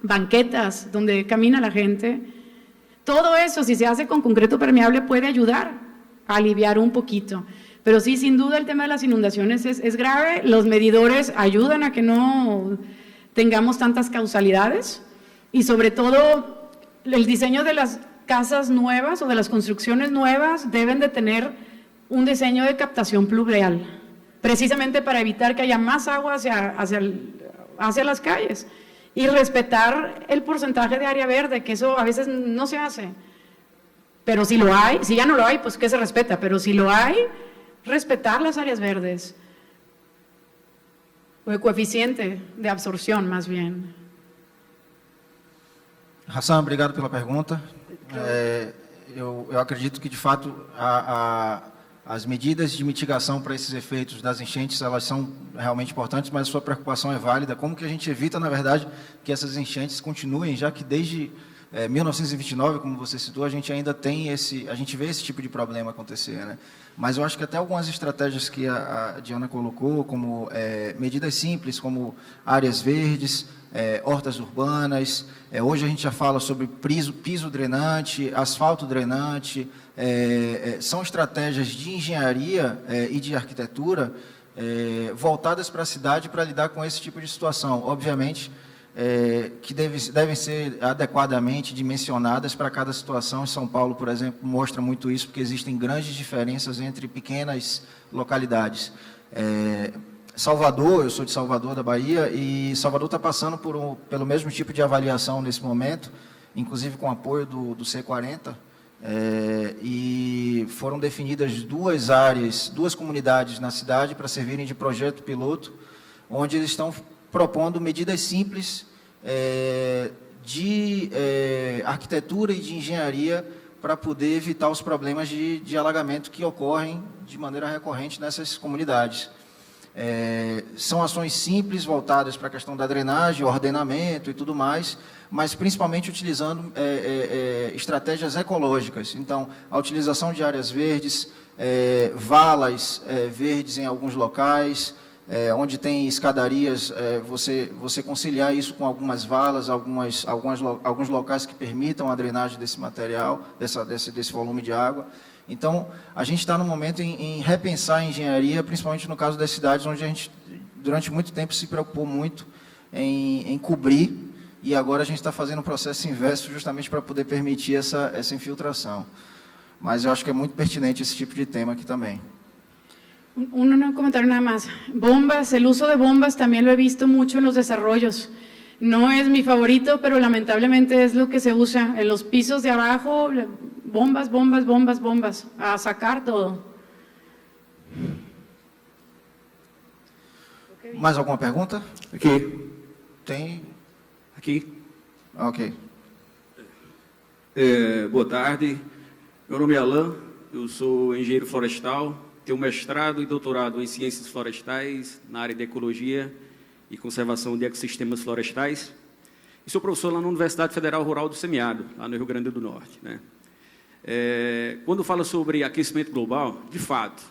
Banquetas donde camina la gente. Todo eso, si se hace con concreto permeable, puede ayudar a aliviar un poquito. Pero sí, sin duda, el tema de las inundaciones es grave. Los medidores ayudan a que no tengamos tantas causalidades y sobre todo el diseño de las casas nuevas o de las construcciones nuevas deben de tener un diseño de captación pluvial, precisamente para evitar que haya más agua hacia las calles y respetar el porcentaje de área verde, que eso a veces no se hace. Pero si lo hay, si ya no lo hay, pues que se respeta, pero si lo hay, respetar las áreas verdes, o el coeficiente de absorción, mais bem. Hassan, obrigado pela pergunta. Eu acredito que, de fato, as medidas de mitigação para esses efeitos das enchentes, elas são realmente importantes, mas a sua preocupação é válida. Como que a gente evita, na verdade, que essas enchentes continuem, já que desde 1929, como você citou, a gente ainda tem a gente vê esse tipo de problema acontecer, né? Mas eu acho que até algumas estratégias que a Diana colocou, como medidas simples, como áreas verdes, hortas urbanas, hoje a gente já fala sobre piso drenante, asfalto drenante, são estratégias de engenharia e de arquitetura voltadas para a cidade para lidar com esse tipo de situação. Obviamente, que devem ser adequadamente dimensionadas para cada situação. Em São Paulo, por exemplo, mostra muito isso, porque existem grandes diferenças entre pequenas localidades. Salvador, eu sou de Salvador, da Bahia, e Salvador está passando pelo mesmo tipo de avaliação nesse momento, inclusive com apoio do C40, e foram definidas duas áreas, duas comunidades na cidade para servirem de projeto piloto, onde eles estão propondo medidas simples de arquitetura e de engenharia para poder evitar os problemas de alagamento que ocorrem de maneira recorrente nessas comunidades. São ações simples voltadas para a questão da drenagem, ordenamento e tudo mais, mas principalmente utilizando estratégias ecológicas. Então, a utilização de áreas verdes, valas verdes em alguns locais, onde tem escadarias, você conciliar isso com algumas valas, alguns locais que permitam a drenagem desse material, desse volume de água. Então, a gente está no momento em repensar a engenharia, principalmente no caso das cidades, onde a gente, durante muito tempo, se preocupou muito em cobrir, e agora a gente está fazendo um processo inverso justamente para poder permitir essa infiltração. Mas eu acho que é muito pertinente esse tipo de tema aqui também. Un comentario nada más. Bombas, el uso de bombas también lo he visto mucho en los desarrollos. No es mi favorito, pero lamentablemente es lo que se usa en los pisos de abajo. Bombas, bombas, bombas, bombas, a sacar todo. Mais alguma pergunta? Aqui. Tem? Aqui. Ok. Boa tarde. Meu nome é Alain, eu sou engenheiro florestal. Tenho mestrado e doutorado em Ciências Florestais, na área de Ecologia e Conservação de Ecossistemas Florestais. E sou professor lá na Universidade Federal Rural do Semiárido, lá no Rio Grande do Norte, né? Quando fala sobre aquecimento global, de fato,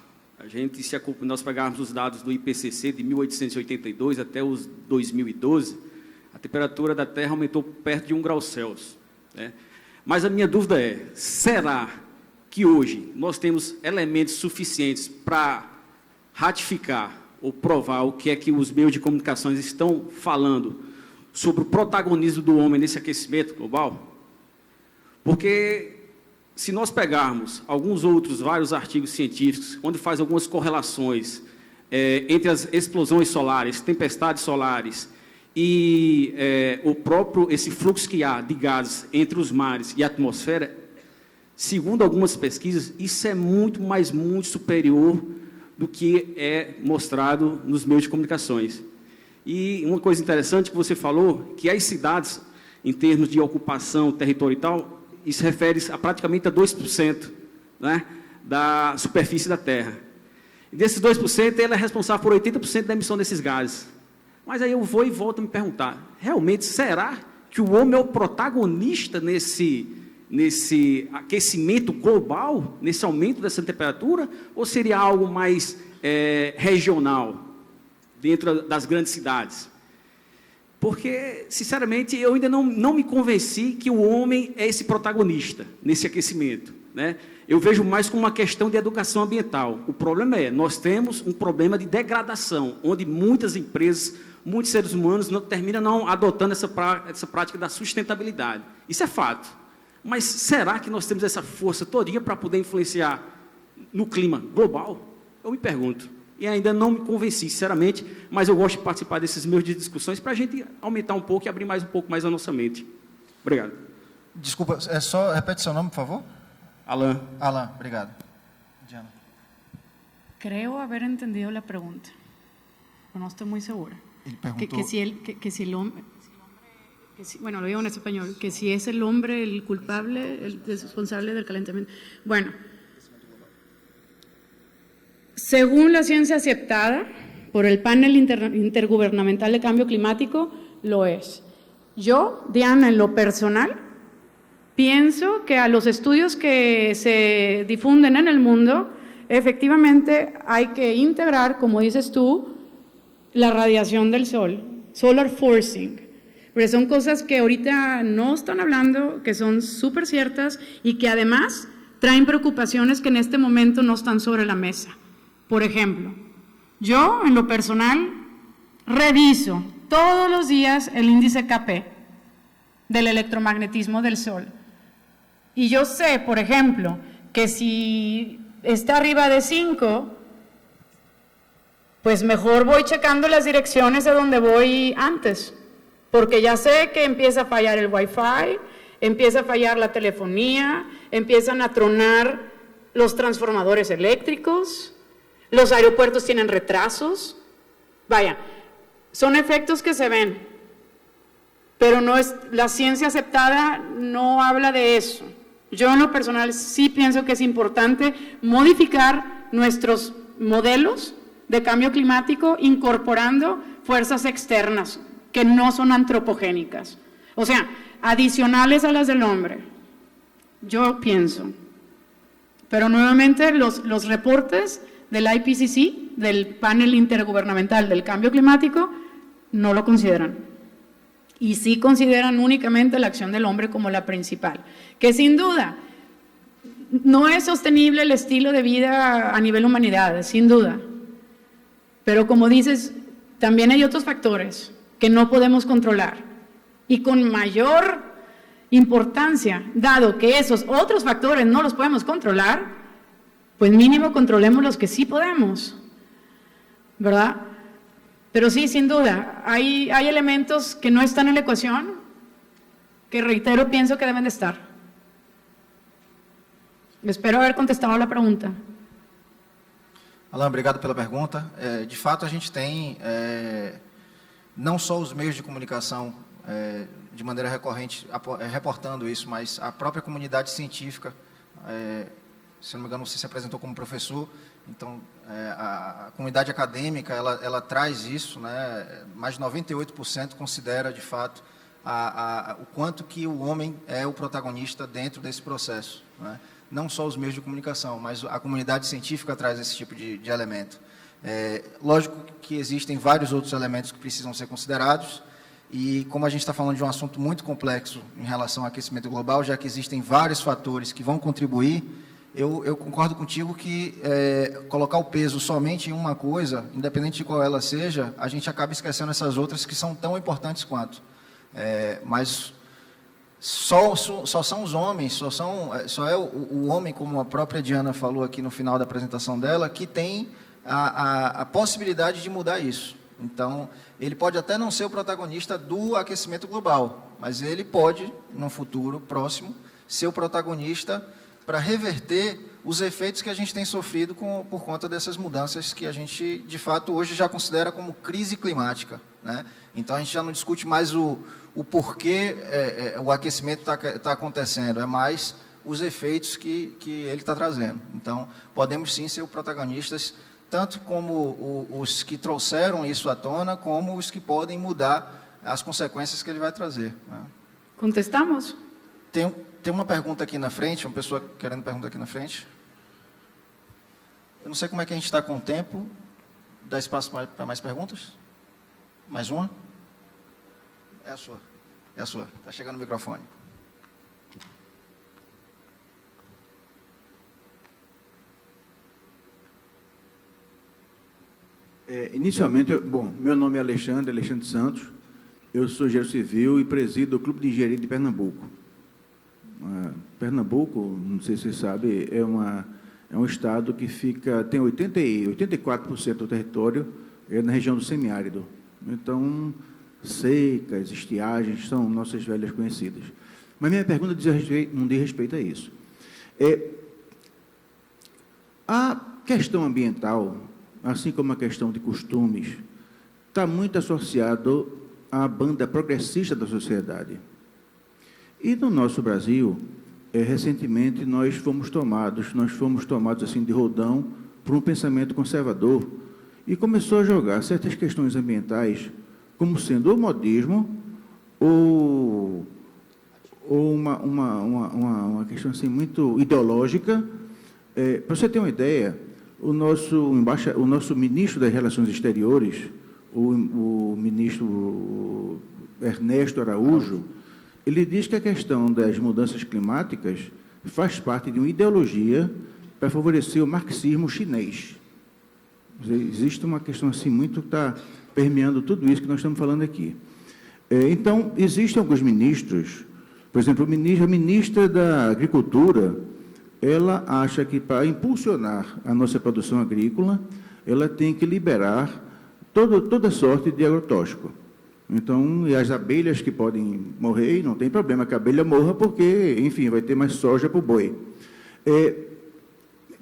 nós pegarmos os dados do IPCC de 1882 até os 2012, a temperatura da Terra aumentou perto de 1 grau Celsius, né? Mas a minha dúvida é, será que hoje nós temos elementos suficientes para ratificar ou provar o que é que os meios de comunicação estão falando sobre o protagonismo do homem nesse aquecimento global? Porque se nós pegarmos vários artigos científicos, onde faz algumas correlações entre as explosões solares, tempestades solares e esse fluxo que há de gases entre os mares e a atmosfera, segundo algumas pesquisas, isso é muito, mas muito superior do que é mostrado nos meios de comunicações. E uma coisa interessante que você falou, que as cidades, em termos de ocupação territorial e tal, isso refere a praticamente a 2%, né, da superfície da Terra. E desses 2%, ele é responsável por 80% da emissão desses gases. Mas aí eu vou e volto a me perguntar, realmente, será que o homem é o protagonista nesse aquecimento global, nesse aumento dessa temperatura, ou seria algo mais regional, dentro das grandes cidades? Porque, sinceramente, eu ainda não me convenci que o homem é esse protagonista nesse aquecimento. né? Eu vejo mais como uma questão de educação ambiental. O problema é, nós temos um problema de degradação, onde muitas empresas, muitos seres humanos terminam não adotando essa prática da sustentabilidade. Isso é fato. Mas será que nós temos essa força todinha para poder influenciar no clima global? Eu me pergunto. E ainda não me convenci, sinceramente, mas eu gosto de participar desses meios de discussões para a gente aumentar um pouco e abrir mais um pouco mais a nossa mente. Obrigado. Desculpa, repete seu nome, por favor. Alan. Alan, obrigado. Diana. Creo haber entendido la pregunta, pero no estoy muy segura. Ele perguntou... Bueno, lo digo en español, que si es el hombre el culpable, el responsable del calentamiento. Bueno, según la ciencia aceptada por el panel intergubernamental de cambio climático, lo es. Yo, Diana, en lo personal, pienso que a los estudios que se difunden en el mundo, efectivamente hay que integrar, como dices tú, la radiación del sol, solar forcing, pero son cosas que ahorita no están hablando, que son súper ciertas y que además traen preocupaciones que en este momento no están sobre la mesa. Por ejemplo, yo en lo personal reviso todos los días el índice KP del electromagnetismo del sol. Y yo sé, por ejemplo, que si está arriba de 5, pues mejor voy checando las direcciones a donde voy antes, porque ya sé que empieza a fallar el Wi-Fi, empieza a fallar la telefonía, empiezan a tronar los transformadores eléctricos, los aeropuertos tienen retrasos. Vaya, son efectos que se ven, pero no es, la ciencia aceptada no habla de eso. Yo en lo personal sí pienso que es importante modificar nuestros modelos de cambio climático incorporando fuerzas externas que no son antropogénicas, o sea, adicionales a las del hombre. Yo pienso. Pero nuevamente los reportes del IPCC, del panel intergubernamental del cambio climático, no lo consideran. Y sí consideran únicamente la acción del hombre como la principal, que sin duda no es sostenible el estilo de vida a nivel humanidad, sin duda. Pero como dices, también hay otros factores que no podemos controlar. Y con mayor importancia, dado que esos otros factores no los podemos controlar, pues mínimo controlemos los que sí podemos, ¿verdad? Pero sí, sin duda, hay elementos que no están en la ecuación, que reitero, pienso que deben de estar. Espero haber contestado la pregunta. Alan, obrigado pela pergunta. De fato, a gente tem não só os meios de comunicação de maneira recorrente reportando isso, mas a própria comunidade científica, se não me engano, você se apresentou como professor, então a comunidade acadêmica ela traz isso, né? Mais de 98% considera de fato o quanto que o homem é o protagonista dentro desse processo, né? Não só os meios de comunicação, mas a comunidade científica traz esse tipo de elemento. Lógico que existem vários outros elementos que precisam ser considerados, e como a gente está falando de um assunto muito complexo em relação ao aquecimento global, já que existem vários fatores que vão contribuir, eu concordo contigo que colocar o peso somente em uma coisa, independente de qual ela seja, a gente acaba esquecendo essas outras que são tão importantes quanto. Mas só são os homens, só é o homem, como a própria Diana falou aqui no final da apresentação dela, que tem a possibilidade de mudar isso. Então, ele pode até não ser o protagonista do aquecimento global, mas ele pode, no futuro próximo, ser o protagonista para reverter os efeitos que a gente tem sofrido por conta dessas mudanças que a gente, de fato, hoje já considera como crise climática, né? Então, a gente já não discute mais o porquê o aquecimento está acontecendo, é mais os efeitos que ele está trazendo. Então, podemos sim ser protagonistas, tanto como os que trouxeram isso à tona, como os que podem mudar as consequências que ele vai trazer, né? Contestamos? Tem uma pergunta aqui na frente, uma pessoa querendo pergunta aqui na frente. Eu não sei como é que a gente está com o tempo. Dá espaço para mais perguntas? Mais uma? É a sua. Está chegando o microfone. Inicialmente, bom, meu nome é Alexandre Santos, eu sou engenheiro civil e presido o Clube de Engenharia de Pernambuco. Pernambuco, não sei se você sabe, é um estado que tem 84% do território na região do semiárido. Então, secas, estiagens são nossas velhas conhecidas. Mas minha pergunta não diz respeito a isso. A questão ambiental, assim como a questão de costumes, está muito associado à banda progressista da sociedade. E no nosso Brasil, recentemente nós fomos tomados assim de rodão por um pensamento conservador e começou a jogar certas questões ambientais como sendo ou modismo ou uma questão assim muito ideológica. Para você ter uma ideia, o nosso ministro das Relações Exteriores, o ministro Ernesto Araújo, ele diz que a questão das mudanças climáticas faz parte de uma ideologia para favorecer o marxismo chinês. Existe uma questão assim muito que está permeando tudo isso que nós estamos falando aqui. Então, existem alguns ministros, por exemplo, a ministra da Agricultura, ela acha que para impulsionar a nossa produção agrícola, ela tem que liberar toda sorte de agrotóxico. Então, e as abelhas que podem morrer, não tem problema que a abelha morra, porque, enfim, vai ter mais soja para o boi.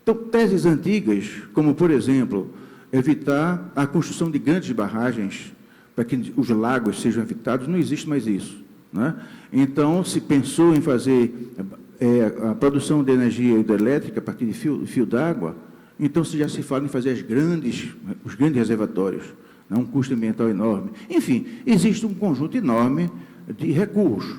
Então, teses antigas, como, por exemplo, evitar a construção de grandes barragens para que os lagos sejam evitados, não existe mais isso, né? Então, se pensou em fazer a produção de energia hidrelétrica a partir de fio d'água, então já se fala em fazer os grandes reservatórios, né? Um custo ambiental enorme. Enfim, existe um conjunto enorme de recursos.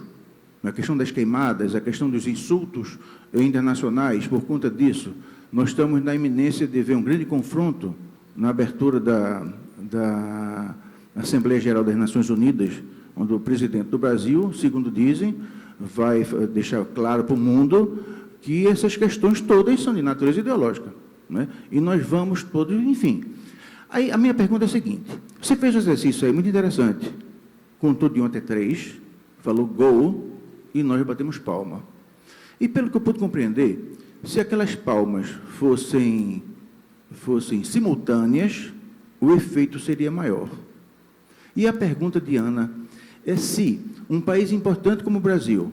A questão das queimadas, a questão dos insultos internacionais, por conta disso, nós estamos na iminência de ver um grande confronto na abertura da Assembleia Geral das Nações Unidas, onde o presidente do Brasil, segundo dizem, vai deixar claro para o mundo que essas questões todas são de natureza ideológica, né? E nós vamos todos, enfim. Aí a minha pergunta é a seguinte: você fez um exercício aí muito interessante, contou de 1 até 3, falou gol, e nós batemos palma. E pelo que eu pude compreender, se aquelas palmas fossem simultâneas, o efeito seria maior. E a pergunta de Ana é se um país importante como o Brasil,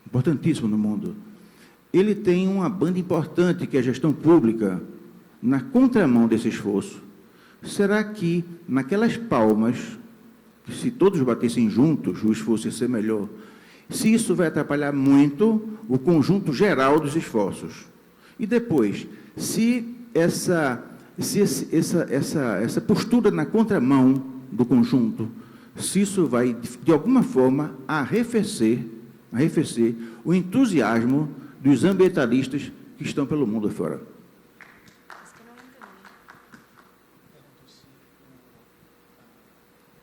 importantíssimo no mundo, ele tem uma banda importante, que é a gestão pública, na contramão desse esforço. Será que, naquelas palmas, se todos batessem juntos, o esforço ia ser melhor? Se isso vai atrapalhar muito o conjunto geral dos esforços. E depois, se essa postura na contramão do conjunto, se isso vai, de alguma forma, arrefecer o entusiasmo dos ambientalistas que estão pelo mundo afora.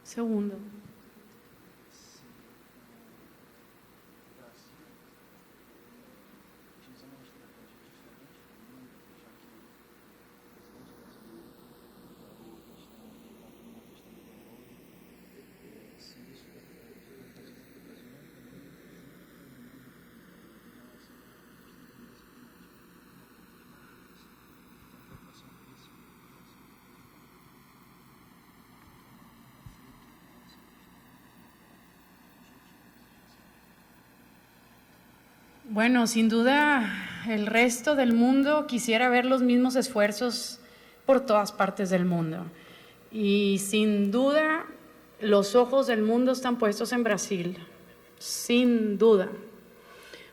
Segundo. Bueno, sin duda, el resto del mundo quisiera ver los mismos esfuerzos por todas partes del mundo. Y sin duda, los ojos del mundo están puestos en Brasil, sin duda.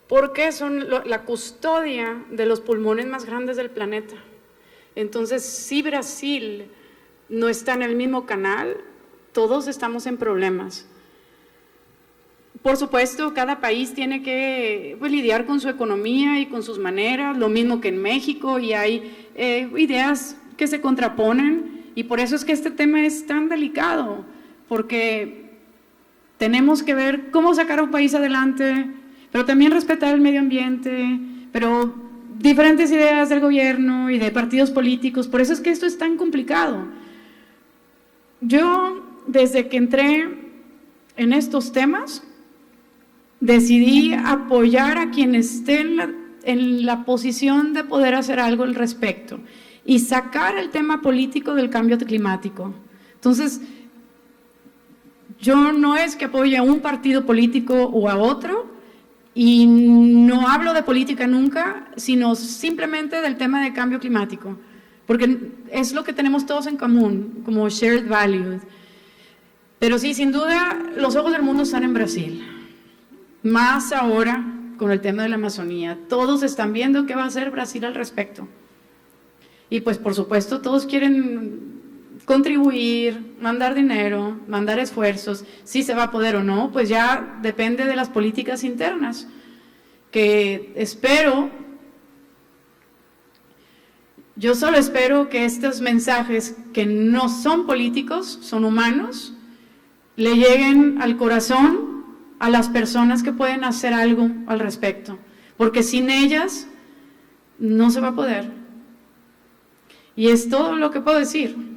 Porque son la custodia de los pulmones más grandes del planeta. Entonces, si Brasil no está en el mismo canal, todos estamos en problemas. Por supuesto, cada país tiene que lidiar con su economía y con sus maneras, lo mismo que en México, y hay ideas que se contraponen, y por eso es que este tema es tan delicado, porque tenemos que ver cómo sacar a un país adelante, pero también respetar el medio ambiente, pero diferentes ideas del gobierno y de partidos políticos, por eso es que esto es tan complicado. Yo, desde que entré en estos temas, decidí apoyar a quien esté en la posición de poder hacer algo al respecto y sacar el tema político del cambio climático. Entonces, yo no es que apoye a un partido político o a otro, y no hablo de política nunca, sino simplemente del tema de cambio climático, porque es lo que tenemos todos en común, como shared values. Pero sí, sin duda, los ojos del mundo están en Brasil, más ahora con el tema de la Amazonía. Todos están viendo qué va a hacer Brasil al respecto. Y pues, por supuesto, todos quieren contribuir, mandar dinero, mandar esfuerzos. Si se va a poder o no, pues ya depende de las políticas internas, que espero, yo solo espero que estos mensajes que no son políticos, son humanos, le lleguen al corazón a las personas que pueden hacer algo al respecto, porque sin ellas no se va a poder. Y es todo lo que puedo decir.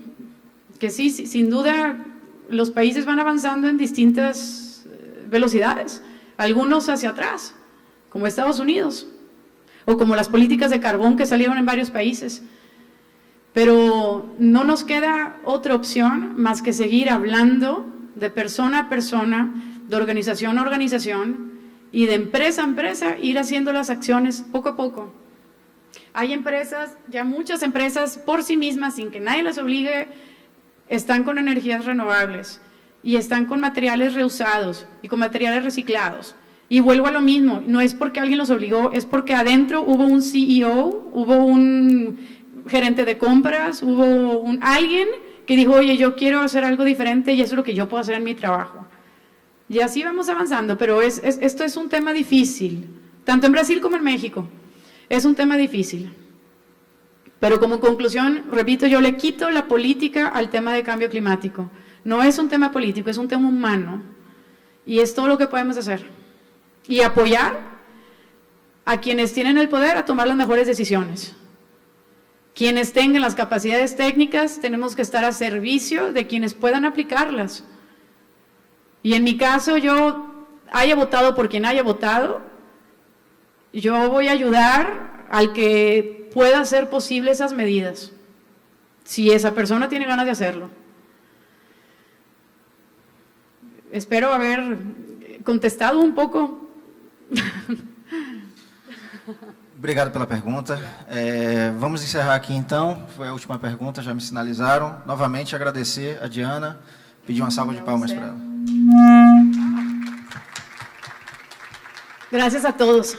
Que sí, sin duda, los países van avanzando en distintas velocidades, algunos hacia atrás, como Estados Unidos, o como las políticas de carbón que salieron en varios países. Pero no nos queda otra opción más que seguir hablando de persona a persona, de organización a organización, y de empresa a empresa, ir haciendo las acciones poco a poco. Hay empresas, ya muchas empresas por sí mismas, sin que nadie las obligue, están con energías renovables y están con materiales reusados y con materiales reciclados. Y vuelvo a lo mismo, no es porque alguien los obligó, es porque adentro hubo un CEO, hubo un gerente de compras, hubo alguien que dijo, oye, yo quiero hacer algo diferente y eso es lo que yo puedo hacer en mi trabajo. Y así vamos avanzando, pero esto es un tema difícil, tanto en Brasil como en México, es un tema difícil. Pero como conclusión, repito, yo le quito la política al tema de cambio climático. No es un tema político, es un tema humano. Y es todo lo que podemos hacer. Y apoyar a quienes tienen el poder a tomar las mejores decisiones. Quienes tengan las capacidades técnicas, tenemos que estar a servicio de quienes puedan aplicarlas. Y en mi caso, yo haya votado por quien haya votado, yo voy a ayudar al que pueda hacer posible esas medidas, si esa persona tiene ganas de hacerlo. Espero haber contestado um pouco. Obrigado pela pergunta. Vamos encerrar aqui então, foi a última pergunta, já me sinalizaram. Novamente agradecer a Diana, pedir uma salva de palmas para ela. Gracias a todos.